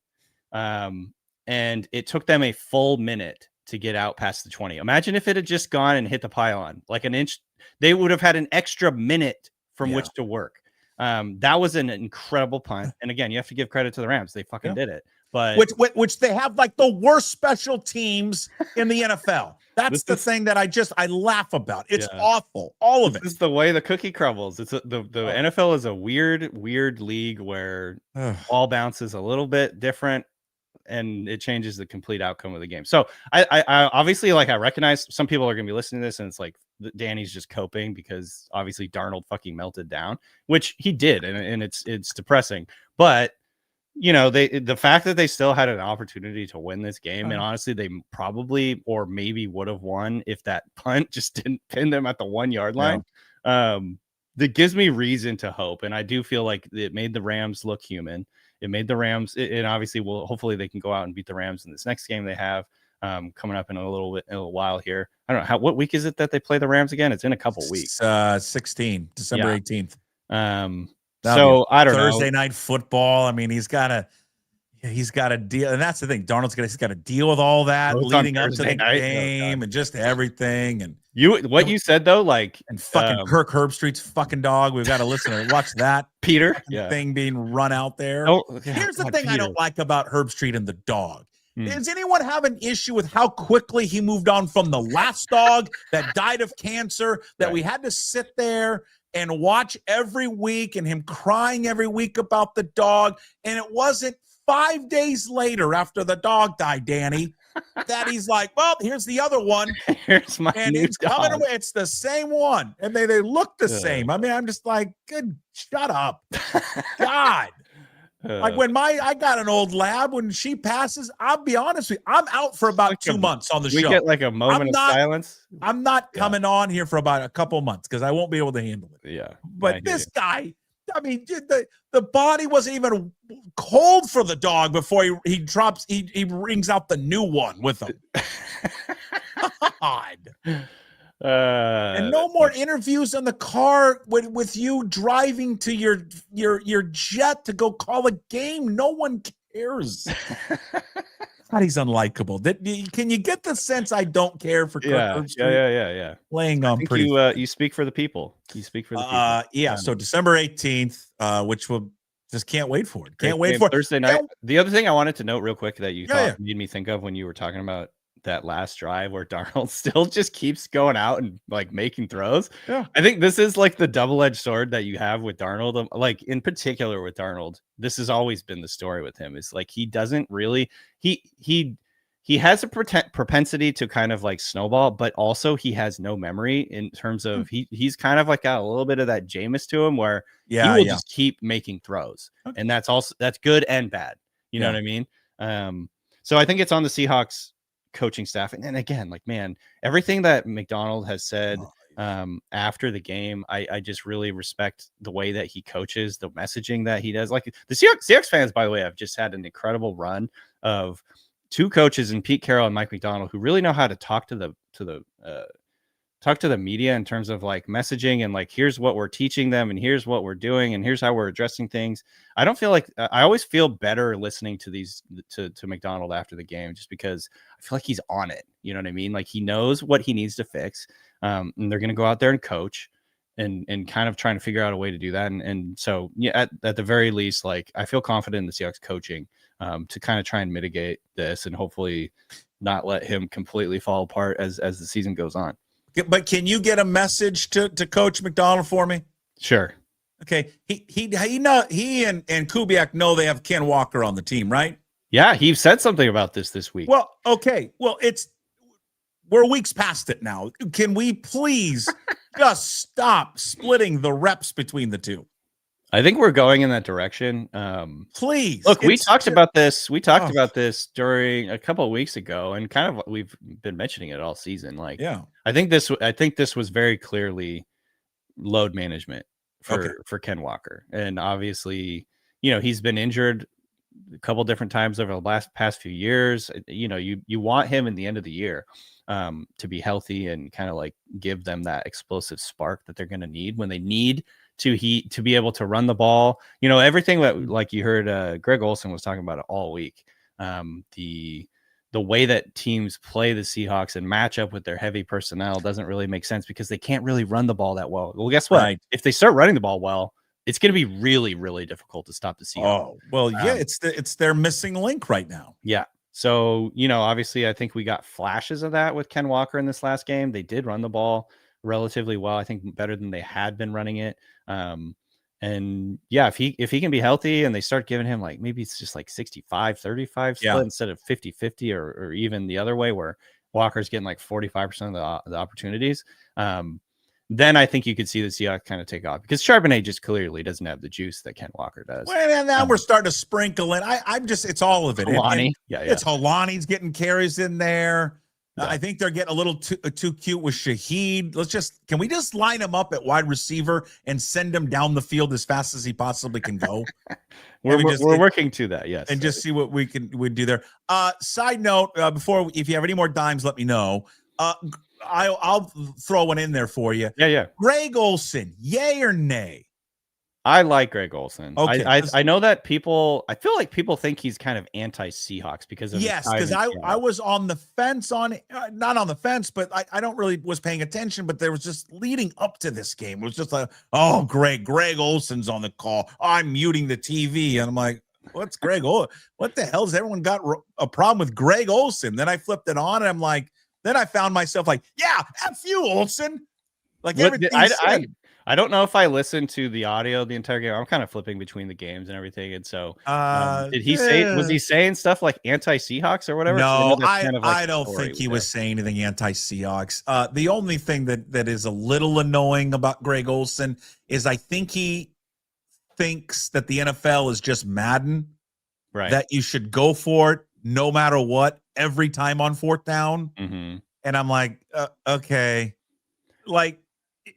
And it took them a full minute to get out past the 20. Imagine if it had just gone and hit the pylon like an inch, they would have had an extra minute from which to work. That was an incredible punt. And again, you have to give credit to the Rams. They fucking did it. But which they have like the worst special teams in the NFL. That's the thing that I laugh about. It's awful. All of it. This is the way the cookie crumbles. It's the NFL is a weird league where ball bounces a little bit different and it changes the complete outcome of the game. So I obviously I recognize some people are going to be listening to this and it's like Danny's just coping because obviously Darnold fucking melted down, which he did. And it's depressing, but the fact that they still had an opportunity to win this game, and honestly, they probably or maybe would have won if that punt just didn't pin them at the 1 yard line. That gives me reason to hope. And I do feel like it made the Rams look human. It made the Rams, and obviously, hopefully they can go out and beat the Rams in this next game they have coming up in a little while here. I don't know what week is it that they play the Rams again? It's in a couple weeks. 16, December 18th. So I don't know. Thursday night football. I mean, he's got a deal, and that's the thing. He's got to deal with all that leading up to the game and just everything. And you said though, and fucking Kirk Herbstreit's fucking dog. We've got to listen and watch that Peter thing being run out there. Here's the thing Peter. I don't like about Herbstreit and the dog. Does anyone have an issue with how quickly he moved on from the last dog that died of cancer that we had to sit there and watch every week and him crying every week about the dog? And it wasn't 5 days later after the dog died, Danny, that he's like, well, here's the other one. Here's my and new it's dog. Coming away. It's the same one. And they look the same. I mean, I'm just like, good, shut up. God. Like when I got an old lab, when she passes, I'll be honest with you, I'm out for about 2 months on the show. We get like a moment of silence. I'm not coming on here for about a couple months because I won't be able to handle it. Yeah. But this guy, I mean, the body wasn't even cold for the dog before he brings out the new one with him. God. And no more interviews in the car with you driving to your jet to go call a game. No one cares. God, he's unlikable. Can you get the sense I don't care for Kirk? Yeah. Laying on pretty. You speak for the people. You speak for the people. Yeah. So December 18th, which will just can't wait for it. Can't wait for it. Thursday night. The other thing I wanted to note real quick that you thought made me think of when you were talking about that last drive where Darnold still just keeps going out and making throws. Yeah. I think this is like the double-edged sword that you have with Darnold. Like in particular with Darnold, this has always been the story with him. Is like he doesn't really he has a propensity to kind of snowball, but also he has no memory in terms of he's kind of got a little bit of that Jameis to him where he will just keep making throws. Okay. And that's good and bad. You know what I mean? So I think it's on the Seahawks coaching staff. And again, like, man, everything that McDonald has said after the game, I just really respect the way that he coaches, the messaging that he does. Like the Seahawks fans, by the way, have just had an incredible run of two coaches in Pete Carroll and Mike McDonald who really know how to talk to the media in terms of like messaging and like, here's what we're teaching them and here's what we're doing and here's how we're addressing things. I don't feel like I always feel better listening to these to McDonald after the game, just because I feel like he's on it. You know what I mean? Like he knows what he needs to fix. And they're going to go out there and coach and kind of trying to figure out a way to do that. And so, yeah, at the very least, like I feel confident in the Seahawks coaching to kind of try and mitigate this and hopefully not let him completely fall apart as the season goes on. But can you get a message to Coach McDonald for me? Sure. Okay. He and Kubiak know they have Ken Walker on the team, right? Yeah, he said something about this week. Well, okay. Well, we're weeks past it now. Can we please just stop splitting the reps between the two? I think we're going in that direction. Please. Look, we talked about this. We talked about this during a couple of weeks ago, and kind of we've been mentioning it all season. Like, yeah, I think this was very clearly load management for Ken Walker, and obviously, he's been injured a couple different times over the past few years. You want him in the end of the year to be healthy and kind of like give them that explosive spark that they're going to need when they need to be able to run the ball. Everything that, like you heard Greg Olsen was talking about it all week. The way that teams play the Seahawks and match up with their heavy personnel doesn't really make sense because they can't really run the ball that well. Well, guess what? Right. If they start running the ball well, it's going to be really, really difficult to stop the Seahawks. Oh, well, yeah, it's their missing link right now. Yeah. So, obviously I think we got flashes of that with Ken Walker in this last game. They did run the ball relatively well. I think better than they had been running it. And yeah, if he can be healthy and they start giving him like, maybe it's just like 65-35 split instead of 50-50 or even the other way where Walker's getting like 45% of the opportunities. Then I think you could see the Seahawks kind of take off because Charbonnet just clearly doesn't have the juice that Ken Walker does. Well, and now we're starting to sprinkle in. It's all of it. Kalani. It's Kalani's getting carries in there. Yeah. I think they're getting a little too cute with Shaheed. Can we just line him up at wide receiver and send him down the field as fast as he possibly can go? we're working to that, yes. And just see what we do there. Side note, if you have any more dimes, let me know. I'll throw one in there for you. Yeah. Greg Olsen, yay or nay? I like Greg Olsen. Okay. I know that I feel like people think he's kind of anti-Seahawks because of because I was on the fence not on the fence, but I don't really was paying attention, but there was just leading up to this game. It was just like, oh, Greg Olsen's on the call. I'm muting the TV. And I'm like, what's Greg Olsen? What the hell has everyone got a problem with Greg Olsen? Then I flipped it on and I'm like, then I found myself like, yeah, F you, Olsen. Like everything I don't know if I listened to the audio the entire game. I'm kind of flipping between the games and everything. And so did he say, was he saying stuff like anti-Seahawks or whatever? No, I don't think he was saying anything anti-Seahawks. The only thing that is a little annoying about Greg Olsen is I think he thinks that the NFL is just Madden, right? That you should go for it no matter what every time on fourth down. Mm-hmm. And I'm like, okay, like,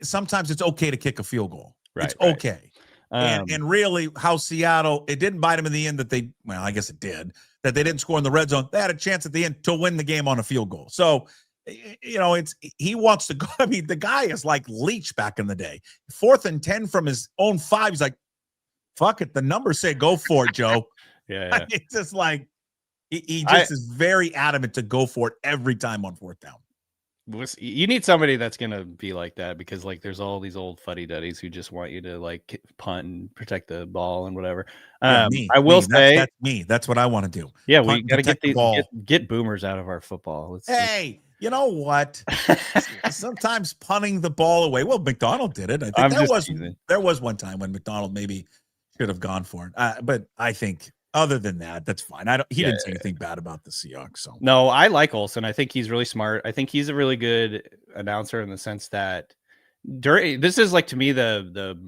sometimes it's okay to kick a field goal. Right, it's okay. And really how Seattle, it didn't bite them in the end I guess it did, that they didn't score in the red zone. They had a chance at the end to win the game on a field goal. So, he wants to go. I mean, the guy is like Leach back in the day. 4th and 10 from his own 5. He's like, fuck it. The numbers say go for it, Joe. Yeah. It's just like, he just is very adamant to go for it every time on fourth down. You need somebody that's going to be like that because like there's all these old fuddy-duddies who just want you to like punt and protect the ball and whatever. I will say that's me. That's what I want to do. Yeah, we got to get boomers out of our football. Hey, you know what? Sometimes punting the ball away. Well, McDonald did it. I think there was one time when McDonald maybe should have gone for it. But I think other than that, that's fine. He didn't say anything bad about the Seahawks. So no, I like Olsen. I think he's really smart. I think he's a really good announcer in the sense that this is like, to me, the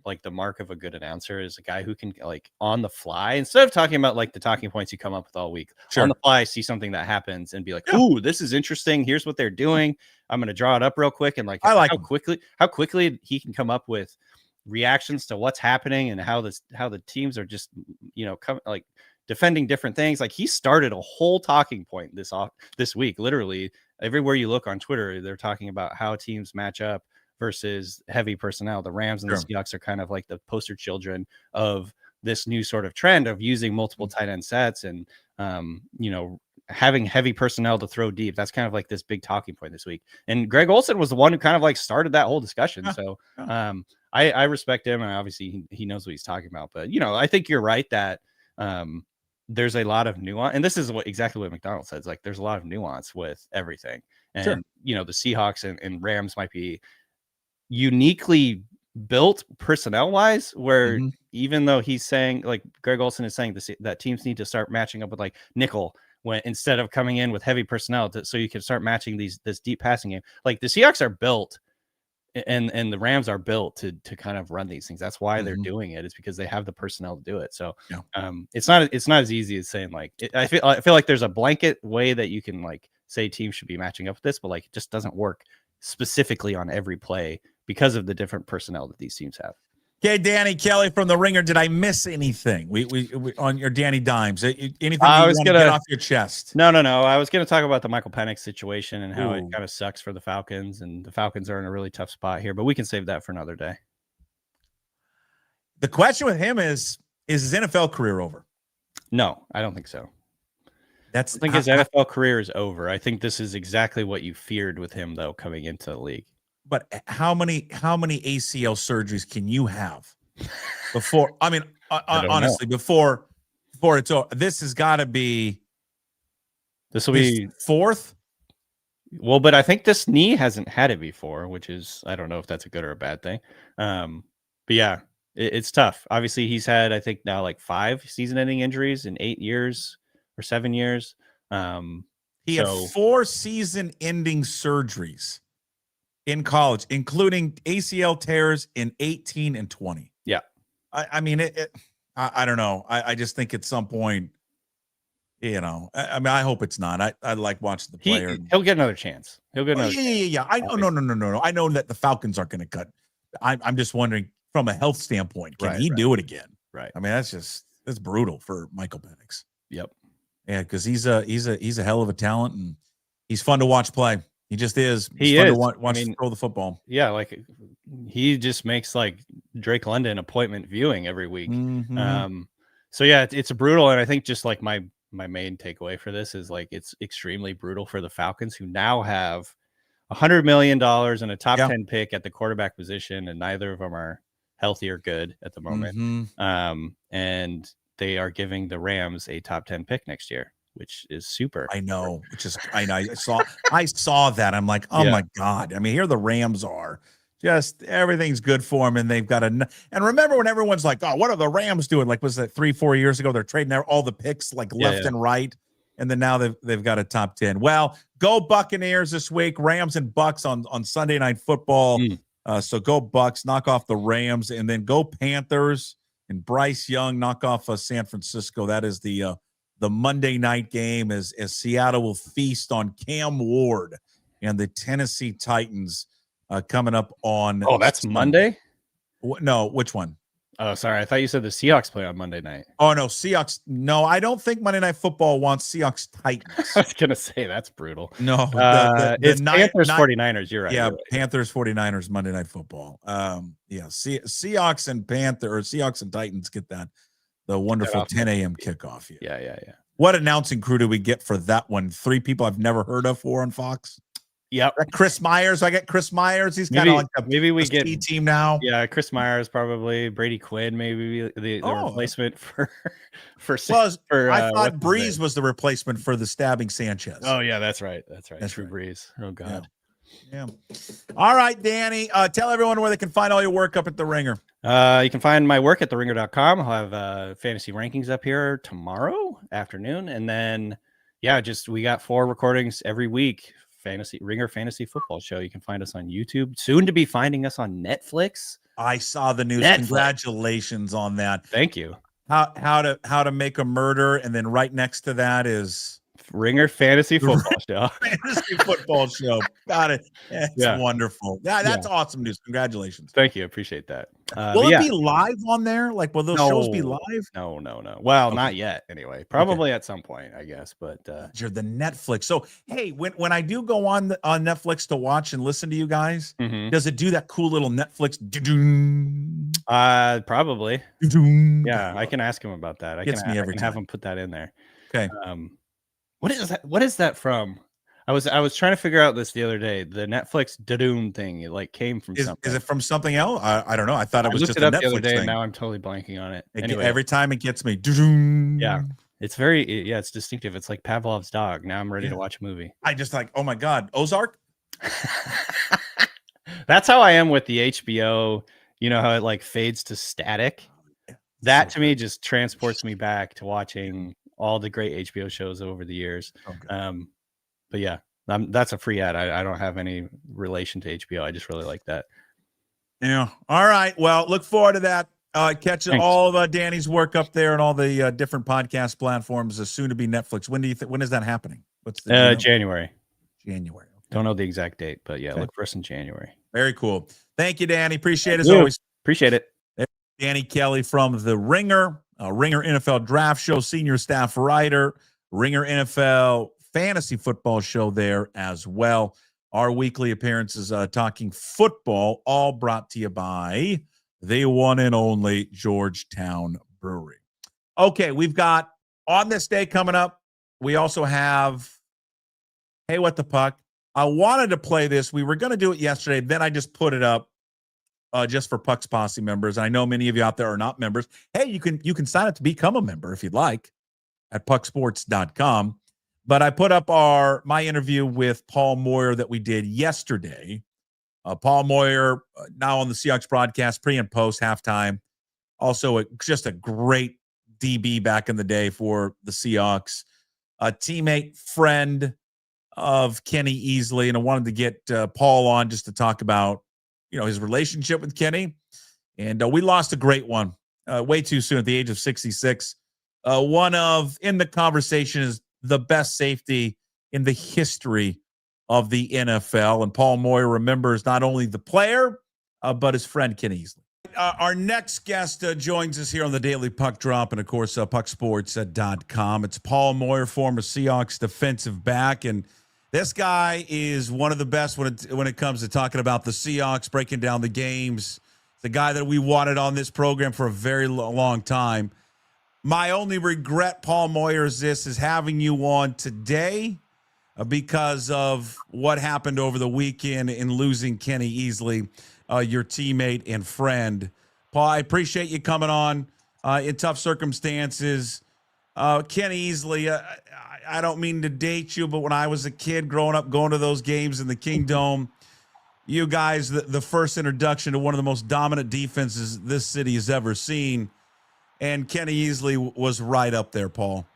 like the mark of a good announcer is a guy who can like on the fly, instead of talking about like the talking points you come up with all week, on the fly, see something that happens and be like, ooh, this is interesting. Here's what they're doing. I'm going to draw it up real quick. And like, I like how quickly he can come up with reactions to what's happening and how the teams are just, like defending different things. Like he started a whole talking point this week. Literally everywhere you look on Twitter, they're talking about how teams match up versus heavy personnel. The Rams and the Seahawks are kind of like the poster children of this new sort of trend of using multiple tight end sets and, having heavy personnel to throw deep. That's kind of like this big talking point this week. And Greg Olsen was the one who kind of like started that whole discussion. So I respect him, and obviously he knows what he's talking about. But, I think you're right that there's a lot of nuance. And this is exactly what McDonald says. Like there's a lot of nuance with everything. And, the Seahawks and Rams might be uniquely built personnel wise, where even though he's saying, like Greg Olsen is saying that teams need to start matching up with like nickel when instead of coming in with heavy personnel so you can start matching this deep passing game. Like the Seahawks are built and the Rams are built to kind of run these things. That's why they're doing it. It's because they have the personnel to do it. So it's not as easy as saying like I feel like there's a blanket way that you can like say teams should be matching up with this, but like it just doesn't work specifically on every play because of the different personnel that these teams have. Okay, Danny Kelly from The Ringer. Did I miss anything? We on your Danny Dimes. Anything you want to get off your chest? No. I was going to talk about the Michael Penix situation and how it kind of sucks for the Falcons, and the Falcons are in a really tough spot here, but we can save that for another day. The question with him is his NFL career over? No, I don't think so. I think his NFL career is over. I think this is exactly what you feared with him, though, coming into the league. But how many ACL surgeries can you have before? I mean, honestly, before it's over, this has got to be. This will be fourth. Well, but I think this knee hasn't had it before, which is, I don't know if that's a good or a bad thing. But yeah, it's tough. Obviously, he's had, I think now like 5 season-ending injuries in 8 years or 7 years. He had 4 season-ending surgeries in college, including ACL tears in 18 and 20. Yeah. I mean, I don't know. I just think at some point, I mean, I hope it's not. I like watching the player. He'll get another chance. He'll get another chance. Yeah. I know. No. I know that the Falcons aren't going to cut. I'm just wondering from a health standpoint, can he do it again? Right. I mean, that's brutal for Michael Penix. Yep. Yeah, because he's a hell of a talent, and he's fun to watch play. He just is. He fun is. to watch him throw the football. Yeah, like he just makes like Drake London appointment viewing every week. So yeah, it's brutal, and I think just like my main takeaway for this is like it's extremely brutal for the Falcons, who now have $100 million and a top 10 pick at the quarterback position, and neither of them are healthy or good at the moment. And they are giving the Rams a top 10 pick next year, which is super. I know. I saw that. I'm like, oh my God. I mean, here the Rams are. Just everything's good for them, and they've got and remember when everyone's like, oh, what are the Rams doing? Like, was that 3-4 years ago? They're trading all the picks like left and right, and then now they've got a top 10. Well, go Buccaneers this week. Rams and Bucks on Sunday Night Football. So go Bucks, knock off the Rams, and then go Panthers and Bryce Young knock off San Francisco. That is the Monday night game as Seattle will feast on Cam Ward and the Tennessee Titans coming up on. Oh, that's Monday? No, which one? Oh, sorry. I thought you said the Seahawks play on Monday night. Oh, no, Seahawks. No, I don't think Monday Night Football wants Seahawks Titans. I was going to say that's brutal. No, it's Panthers 49ers. You're right. Yeah, you're right. Panthers 49ers Monday Night Football. Seahawks and Seahawks and Titans get the wonderful 10 a.m. kickoff. Yeah. What announcing crew do we get for that one? 3 people I've never heard of on Fox. Yep. Chris Myers. I get Chris Myers. He's kind of like maybe we get team now. Yeah, Chris Myers probably. Brady Quinn maybe the replacement for. I thought Breeze was the replacement for the stabbing Sanchez. Oh yeah, that's right. True Breeze. Oh God. Yeah. All right, Danny. Tell everyone where they can find all your work up at The Ringer. You can find my work at theringer.com. I'll have fantasy rankings up here tomorrow afternoon, and then we got 4 recordings every week. Ringer Fantasy Football Show. You can find us on YouTube. Soon to be finding us on Netflix. I saw the news. Netflix. Congratulations on that. Thank you. How to make a murder, and then right next to that is Ringer Fantasy Football Show. Fantasy Football Show. Got it. That's wonderful. That's awesome news. Congratulations. Thank you. Appreciate that. Will it be live on there? Like, will those shows be live? No. Well, not yet. Anyway, probably at some point, I guess. But you're the Netflix. So hey, when I do go on Netflix to watch and listen to you guys, does it do that cool little Netflix? Probably. Yeah, I can ask him about that. I can have him put that in there. Okay. What is that? What is that from? I was trying to figure out this the other day. The Netflix da-doom thing, it like came from something. Is it from something else? I don't know. I thought it was just a Netflix the other day, thing. and now I'm totally blanking on it. Anyway, every time it gets me. Yeah, it's it's distinctive. It's like Pavlov's dog. Now I'm ready to watch a movie. I just like, oh my God, Ozark. That's how I am with the HBO. You know how it like fades to static. That to me just transports me back to watching all the great HBO shows over the years. Okay. But yeah, that's a free ad. I don't have any relation to HBO. I just really like that. Yeah. All right. Well, look forward to that. Catching all of Danny's work up there and all the different podcast platforms. Soon to be Netflix. When do you think? When is that happening? What's the January? January. Okay. Don't know the exact date, but yeah, look for us in January. Very cool. Thank you, Danny. Appreciate it as always. Appreciate it. Danny Kelly from the Ringer, Ringer NFL Draft Show, senior staff writer, Ringer NFL Fantasy Football Show there as well. Our weekly appearances talking football, all brought to you by the one and only Georgetown Brewery. Okay, we've got On This Day coming up. We also have Hey, What the Puck. I wanted to play this. We were going to do it yesterday. Then I just put it up just for Puck's Posse members. I know many of you out there are not members. Hey, you can sign up to become a member if you'd like at pucksports.com. But I put up my interview with Paul Moyer that we did yesterday. Paul Moyer, now on the Seahawks broadcast, pre and post, halftime. Also, just a great DB back in the day for the Seahawks. A teammate, friend of Kenny Easley. And I wanted to get Paul on just to talk about, his relationship with Kenny. And we lost a great one way too soon at the age of 66. One of, in the conversation, is the best safety in the history of the NFL. And Paul Moyer remembers not only the player, but his friend Kenny Easley. Our next guest joins us here on the Daily Puck Drop and, of course, pucksports.com. It's Paul Moyer, former Seahawks defensive back. And this guy is one of the best when it comes to talking about the Seahawks, breaking down the games. The guy that we wanted on this program for a very long time. My only regret, Paul Moyer, is having you on today because of what happened over the weekend in losing Kenny Easley, your teammate and friend. Paul, I appreciate you coming on in tough circumstances. Kenny Easley, I don't mean to date you, but when I was a kid growing up, going to those games in the Kingdome, you guys, the first introduction to one of the most dominant defenses this city has ever seen. And Kenny Easley was right up there, Paul.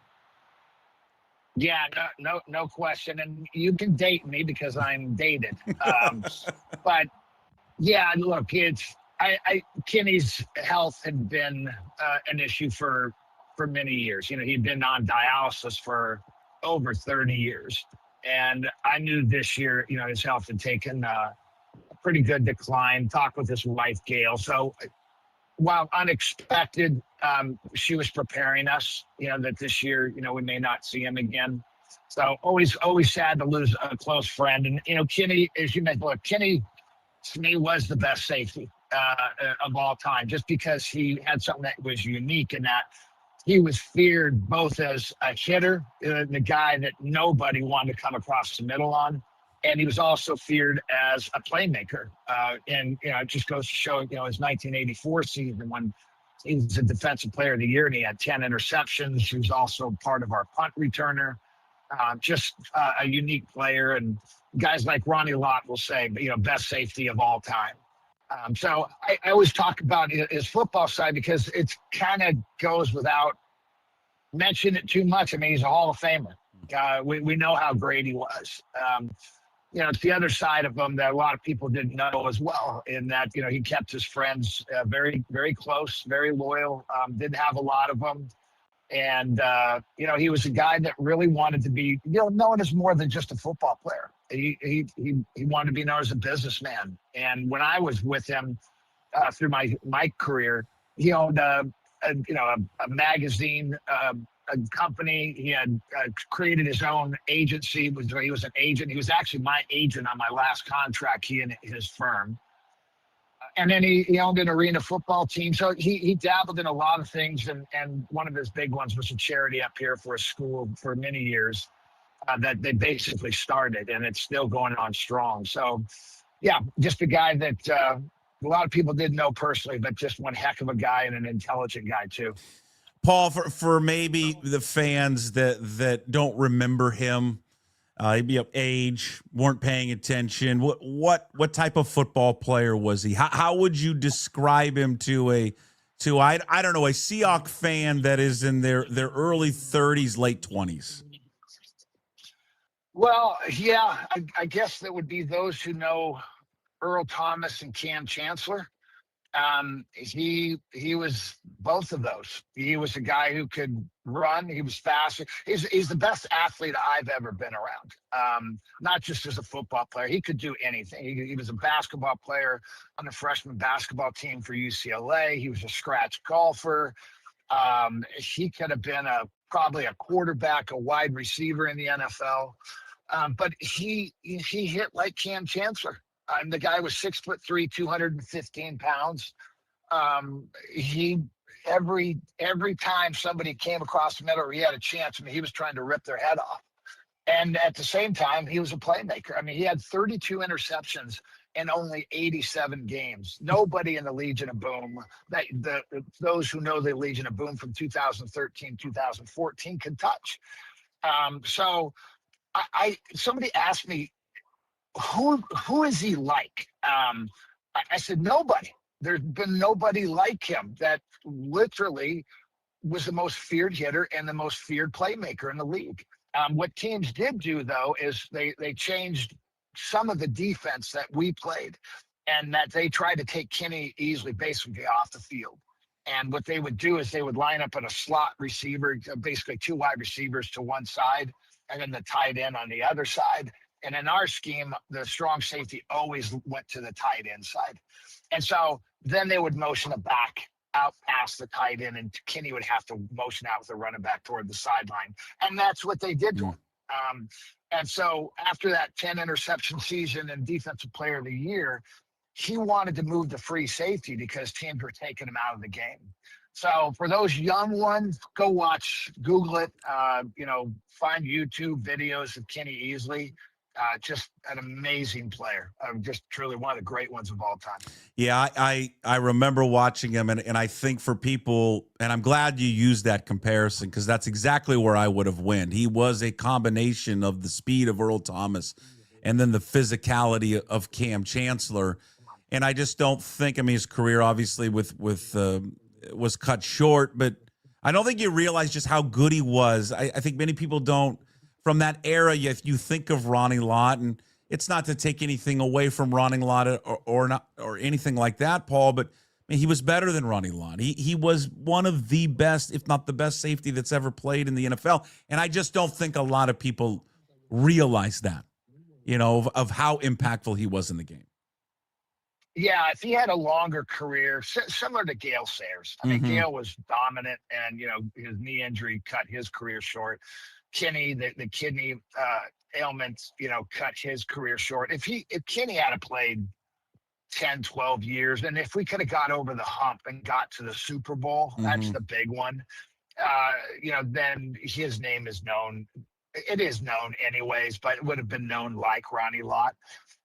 Yeah, no question. And you can date me because I'm dated. But yeah, look, Kenny's health had been an issue for many years. He'd been on dialysis for over 30 years. And I knew this year, his health had taken a pretty good decline. Talked with his wife, Gail. So while unexpected, she was preparing us, that this year, we may not see him again. So always sad to lose a close friend. And, Kenny, as you mentioned, look, Kenny to me was the best safety of all time, just because he had something that was unique in that he was feared both as a hitter, the guy that nobody wanted to come across the middle on. And he was also feared as a playmaker. And, it just goes to show, his 1984 season when he was a defensive player of the year and he had 10 interceptions. He was also part of our punt returner. Just a unique player. And guys like Ronnie Lott will say, best safety of all time. So I always talk about his football side because it kind of goes without mentioning it too much. I mean, he's a Hall of Famer. We know how great he was. it's the other side of him that a lot of people didn't know as well, in that, he kept his friends very, very close, very loyal, didn't have a lot of them. And, he was a guy that really wanted to be, known as more than just a football player. He wanted to be known as a businessman. And when I was with him through my career, he owned a magazine, a company. He had created his own agency. He was an agent. He was actually my agent on my last contract, he and his firm. And then he owned an arena football team. So he dabbled in a lot of things. And one of his big ones was a charity up here for a school for many years that they basically started. And it's still going on strong. So, yeah, just a guy that a lot of people didn't know personally, but just one heck of a guy and an intelligent guy, too. Paul, for maybe the fans that don't remember him, age, weren't paying attention, what type of football player was he? How would you describe him to I don't know, a Seahawks fan that is in their early 30s, late 20s? Well, yeah, I guess that would be those who know Earl Thomas and Cam Chancellor. He was both of those. He was a guy who could run. He was fast. He's the best athlete I've ever been around. Not just as a football player. He could do anything. He was a basketball player on the freshman basketball team for UCLA. He was a scratch golfer. He could have been probably a quarterback, a wide receiver in the NFL. But he hit like Cam Chancellor. The guy was 6'3", 215 pounds. Every time somebody came across the middle or he had a chance, he was trying to rip their head off. And at the same time, he was a playmaker. He had 32 interceptions in only 87 games. Nobody in the Legion of Boom, those who know the Legion of Boom from 2013, 2014 can touch. So somebody asked me, who is he like? I said, nobody. There's been nobody like him that literally was the most feared hitter and the most feared playmaker in the league. What teams did do, though, is they changed some of the defense that we played, and that they tried to take Kenny Easley basically off the field. And what they would do is they would line up at a slot receiver, basically two wide receivers to one side, and then the tight end on the other side. And in our scheme, the strong safety always went to the tight end side. And so then they would motion it back out past the tight end, and Kenny would have to motion out with the running back toward the sideline. And that's what they did to him. And so after that 10 interception season and defensive player of the year, he wanted to move to free safety because teams were taking him out of the game. So for those young ones, go watch, Google it, find YouTube videos of Kenny Easley. Just an amazing player. Just truly one of the great ones of all time. Yeah, I remember watching him, and I think for people, and I'm glad you used that comparison because that's exactly where I would have went. He was a combination of the speed of Earl Thomas and then the physicality of Cam Chancellor. And I just don't think, his career obviously was cut short, but I don't think you realize just how good he was. I think many people don't. From that era, if you think of Ronnie Lott, and it's not to take anything away from Ronnie Lott or anything like that, Paul, but he was better than Ronnie Lott. He was one of the best, if not the best safety that's ever played in the NFL. And I just don't think a lot of people realize that, of how impactful he was in the game. Yeah, if he had a longer career, similar to Gale Sayers. Gale was dominant, and, his knee injury cut his career short. Kenny, the kidney ailments, cut his career short. If Kenny had played 10, 12 years, and if we could have got over the hump and got to the Super Bowl, that's the big one, then his name is known. It is known anyways, but it would have been known like Ronnie Lott.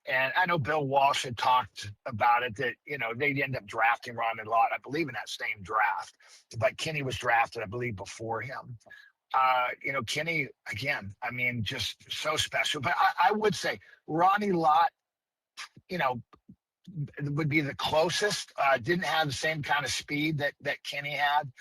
And I know Bill Walsh had talked about it, that, they'd end up drafting Ronnie Lott, I believe, in that same draft. But Kenny was drafted, I believe, before him. Kenny, again, just so special. But I would say Ronnie Lott, would be the closest. Didn't have the same kind of speed that Kenny had.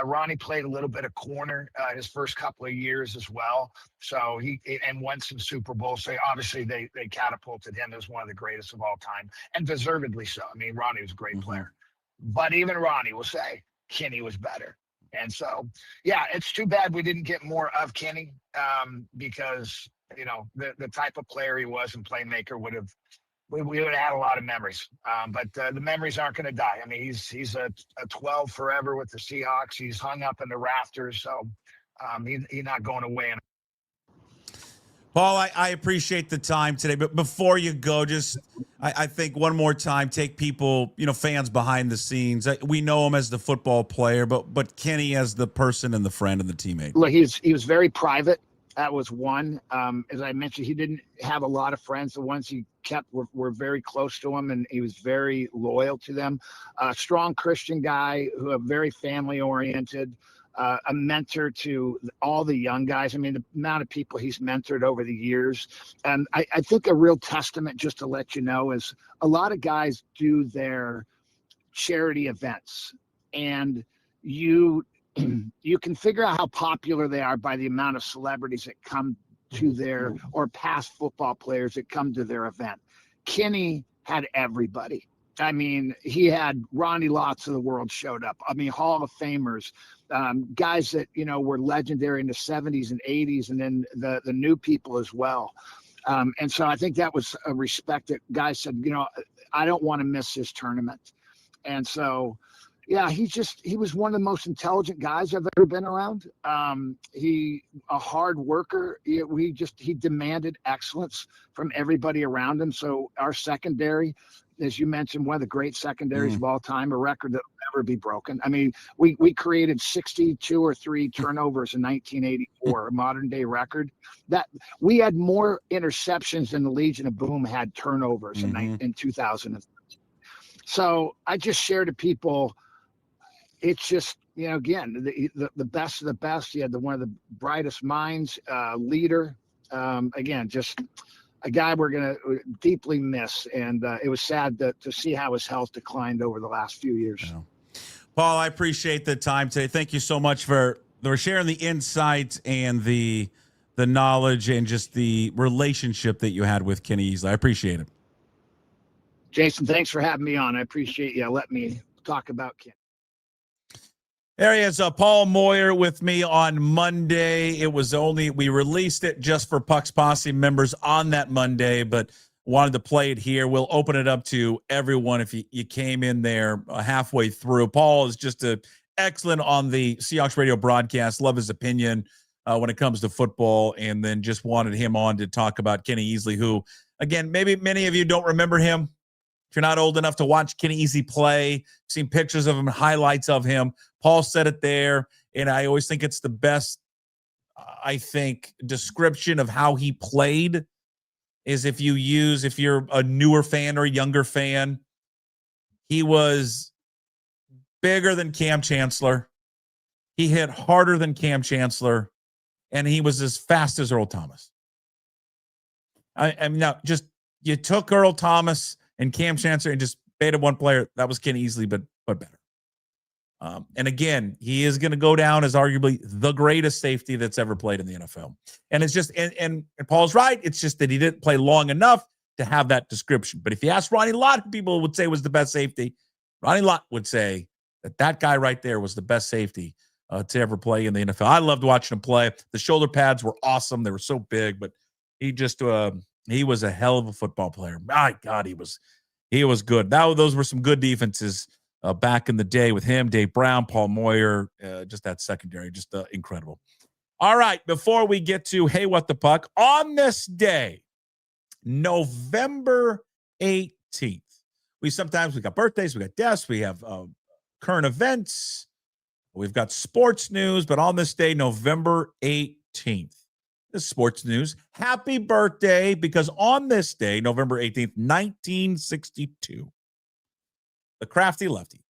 Ronnie played a little bit of corner his first couple of years as well. So he won some Super Bowls. So obviously they catapulted him as one of the greatest of all time, and deservedly so. I mean, Ronnie was a great player, but even Ronnie will say Kenny was better. And so, yeah, it's too bad we didn't get more of Kenny because, you know, the type of player he was and playmaker we would have had a lot of memories. But the memories aren't going to die. I mean, he's a 12 forever with the Seahawks. He's hung up in the rafters. So he's not going away. Paul, I appreciate the time today, but before you go, just I think one more time, take people, you know, fans behind the scenes. We know him as the football player, but Kenny as the person and the friend and the teammate. Look, he was very private. That was one. As I mentioned, he didn't have a lot of friends. The ones he kept were very close to him, and he was very loyal to them. A strong Christian guy who are very family oriented. A mentor to all the young guys. I mean, the amount of people he's mentored over the years. And I think a real testament, just to let you know, is a lot of guys do their charity events, and you can figure out how popular they are by the amount of celebrities that come to their, or past football players that come to their event. Kenny had everybody. I mean, he had Ronnie Lotz of the world showed up. I mean, Hall of Famers, guys that, you know, were legendary in the 70s and 80s, and then the new people as well. And so I think that was a respect that guys said, you know, I don't want to miss this tournament. And so, yeah, he was one of the most intelligent guys I've ever been around. He a hard worker. He demanded excellence from everybody around him. So our secondary, as you mentioned, one of the great secondaries of all time, a record that will never be broken. I mean, we created 62 or 3 turnovers in 1984, a modern day record. That we had more interceptions than the Legion of Boom had turnovers in 2000. So I just share to people, it's just, you know, again, the best of the best. You had one of the brightest minds, leader. Again, just a guy we're going to deeply miss. And it was sad to see how his health declined over the last few years. Yeah. Paul, I appreciate the time today. Thank you so much for sharing the insights and the knowledge and just the relationship that you had with Kenny Easley. I appreciate it. Jason, thanks for having me on. I appreciate you. Let me talk about Kenny. There he is, Paul Moyer with me on Monday. We released it just for Puck's Posse members on that Monday, but wanted to play it here. We'll open it up to everyone if you came in there halfway through. Paul is just excellent on the Seahawks radio broadcast. Love his opinion when it comes to football, and then just wanted him on to talk about Kenny Easley, who, again, maybe many of you don't remember him. If you're not old enough to watch Kenny Easley play, seen pictures of him, highlights of him. Paul said it there, and I always think it's the best, description of how he played is if you're a newer fan or a younger fan, he was bigger than Cam Chancellor. He hit harder than Cam Chancellor, and he was as fast as Earl Thomas. I mean, now just you took Earl Thomas and Cam Chancellor and just beta one player. That was Kenny Easley, but better. And again, he is going to go down as arguably the greatest safety that's ever played in the NFL. And it's just, and Paul's right. It's just that he didn't play long enough to have that description. But if you ask Ronnie Lott, people would say was the best safety. Ronnie Lott would say that guy right there was the best safety to ever play in the NFL. I loved watching him play. The shoulder pads were awesome. They were so big, but he just, he was a hell of a football player. My God, he was good. Those were some good defenses back in the day with him, Dave Brown, Paul Moyer, just that secondary, just incredible. All right, before we get to Hey, What the Puck, on this day, November 18th, we got birthdays, we got deaths, we have current events, we've got sports news, but on this day, November 18th, this sports news, happy birthday, because on this day, November 18th, 1962, the crafty lefty,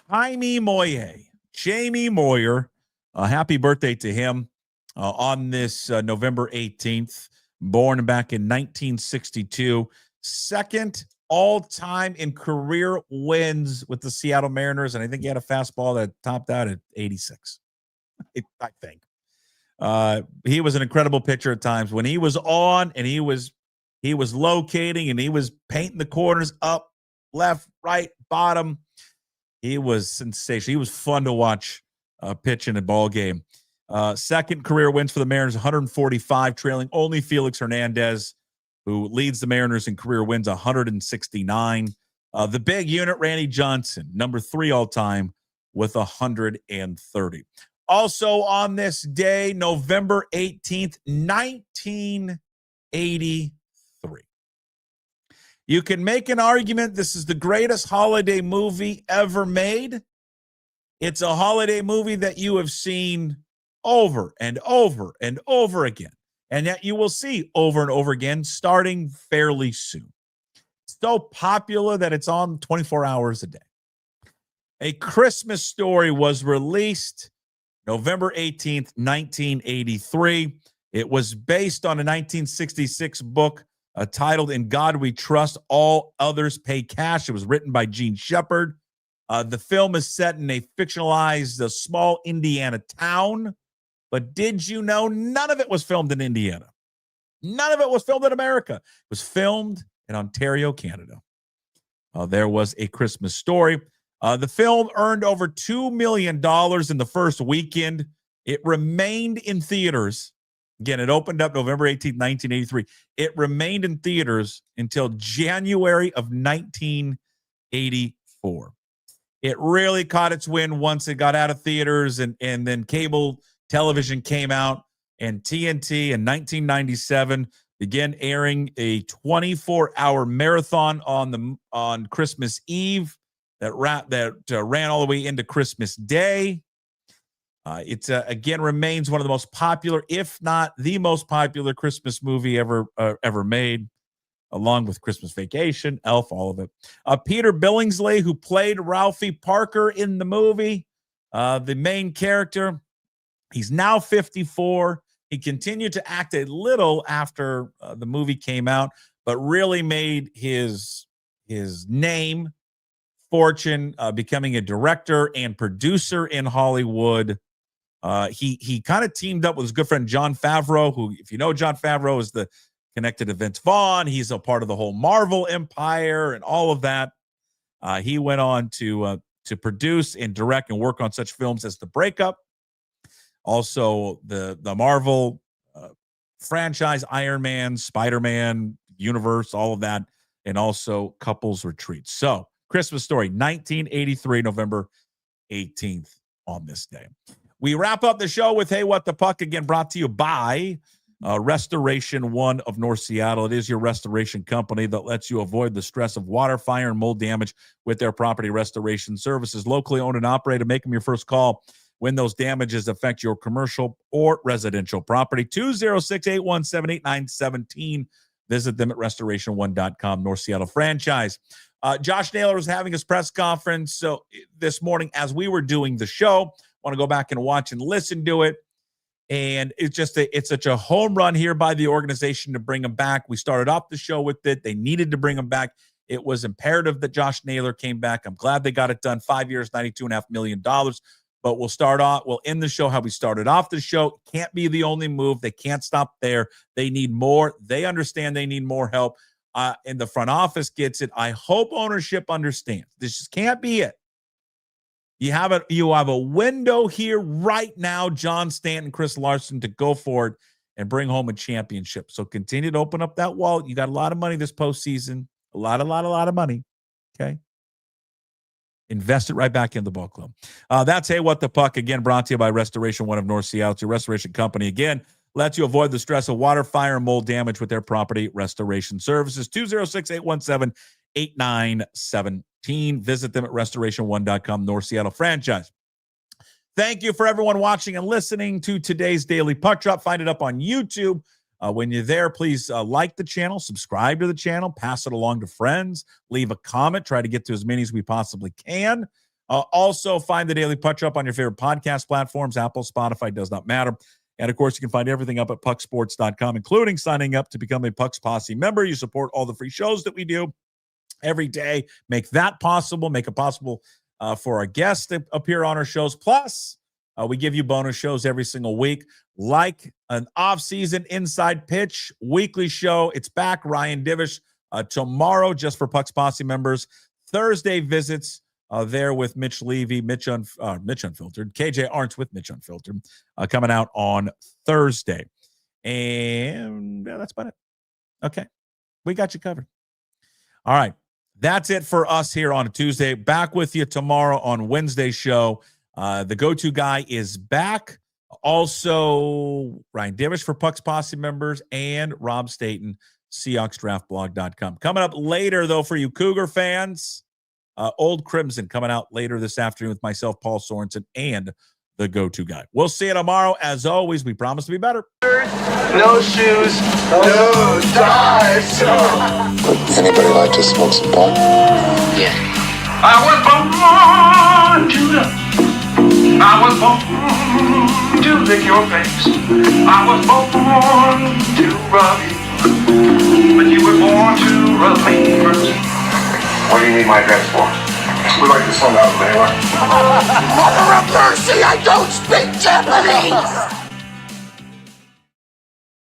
Jaime Moyer, Jamie Moyer, happy birthday to him on this November 18th, born back in 1962, second all-time in career wins with the Seattle Mariners, and I think he had a fastball that topped out at 86. I think. He was an incredible pitcher at times. When he was on and he was locating and he was painting the corners up, left, right, bottom, he was sensational. He was fun to watch pitch in a ball game. Second career wins for the Mariners, 145, trailing only Felix Hernandez, who leads the Mariners in career wins, 169. The big unit, Randy Johnson, number 3 all-time with 130. Also on this day, November 18th, 1983. You can make an argument this is the greatest holiday movie ever made. It's a holiday movie that you have seen over and over and over again, and that you will see over and over again starting fairly soon. So popular that it's on 24 hours a day. A Christmas Story was released November 18th, 1983. It was based on a 1966 book titled In God We Trust, All Others Pay Cash. It was written by Gene Shepard. The film is set in a fictionalized small Indiana town. But did you know none of it was filmed in Indiana? None of it was filmed in America. It was filmed in Ontario, Canada. There was A Christmas Story. The film earned over $2 million in the first weekend. It remained in theaters. Again, it opened up November 18, 1983. It remained in theaters until January of 1984. It really caught its wind once it got out of theaters, and then cable television came out, and TNT in 1997 began airing a 24-hour marathon on Christmas Eve that ran all the way into Christmas Day. It again remains one of the most popular, if not the most popular, Christmas movie ever made, along with Christmas Vacation, Elf, all of it. Peter Billingsley, who played Ralphie Parker in the movie, the main character, he's now 54. He continued to act a little after the movie came out, but really made his name, fortune, becoming a director and producer in Hollywood. He kind of teamed up with his good friend Jon Favreau, who, if you know Jon Favreau, is connected to Vince Vaughn. He's a part of the whole Marvel empire and all of that. He went on to produce and direct and work on such films as The Breakup, also the Marvel franchise, Iron Man, Spider-Man universe, all of that, and also Couples Retreat. So, Christmas Story, 1983, November 18th on this day. We wrap up the show with Hey, What the Puck, again brought to you by Restoration One of North Seattle. It is your restoration company that lets you avoid the stress of water, fire, and mold damage with their property restoration services. Locally owned and operated. Make them your first call when those damages affect your commercial or residential property. 206-817-8917. Visit them at restoration1.com, North Seattle franchise. Josh Naylor was having his press conference this morning as we were doing the show. Want to go back and watch and listen to it. And it's such a home run here by the organization to bring him back. We started off the show with it. They needed to bring him back. It was imperative that Josh Naylor came back. I'm glad they got it done. 5 years, $92.5 million. But we'll end the show how we started off the show. Can't be the only move. They can't stop there. They need more. They understand they need more help. And the front office gets it. I hope ownership understands. This just can't be it. You have a window here right now, John Stanton, Chris Larson, to go for it and bring home a championship. So continue to open up that wallet. You got a lot of money this postseason. A lot of money. Okay. Invest it right back in the ball club. That's Hey, What the Puck, again, brought to you by Restoration One of North Seattle. It's your restoration company. Again, lets you avoid the stress of water, fire, and mold damage with their property restoration services. 206-817-8917. Visit them at restoration1.com, North Seattle franchise. Thank you for everyone watching and listening to today's Daily Puck Drop. Find it up on YouTube. When you're there, please like the channel, subscribe to the channel, pass it along to friends, leave a comment, try to get to as many as we possibly can. Also, find the Daily Puck Drop on your favorite podcast platforms. Apple, Spotify, does not matter. And, of course, you can find everything up at pucksports.com, including signing up to become a Pucks Posse member. You support all the free shows that we do. every day. Make that possible. Make it possible for our guests to appear on our shows. Plus, we give you bonus shows every single week, like an off-season Inside Pitch weekly show. It's back. Ryan Divish tomorrow just for Puck's Posse members. Thursday visits there with Mitch Levy, Mitch Unfiltered, KJ Arntz with Mitch Unfiltered coming out on Thursday. And that's about it. Okay. We got you covered. All right. That's it for us here on a Tuesday. Back with you tomorrow on Wednesday's show. The go-to guy is back. Also, Ryan Divish for Puck's Posse members and Rob Staten, SeahawksDraftBlog.com. Coming up later, though, for you Cougar fans, Old Crimson coming out later this afternoon with myself, Paul Sorensen, and the go-to guy. We'll see you tomorrow. As always, we promise to be better. No shoes, no ties. Anybody like to smoke some pot? Yeah. I was born to love. I was born to lick your face. I was born to rub you, but you were born to rub me first. What do you need my address for? We'd like to send out a mailer. Mother of mercy, I don't speak Japanese!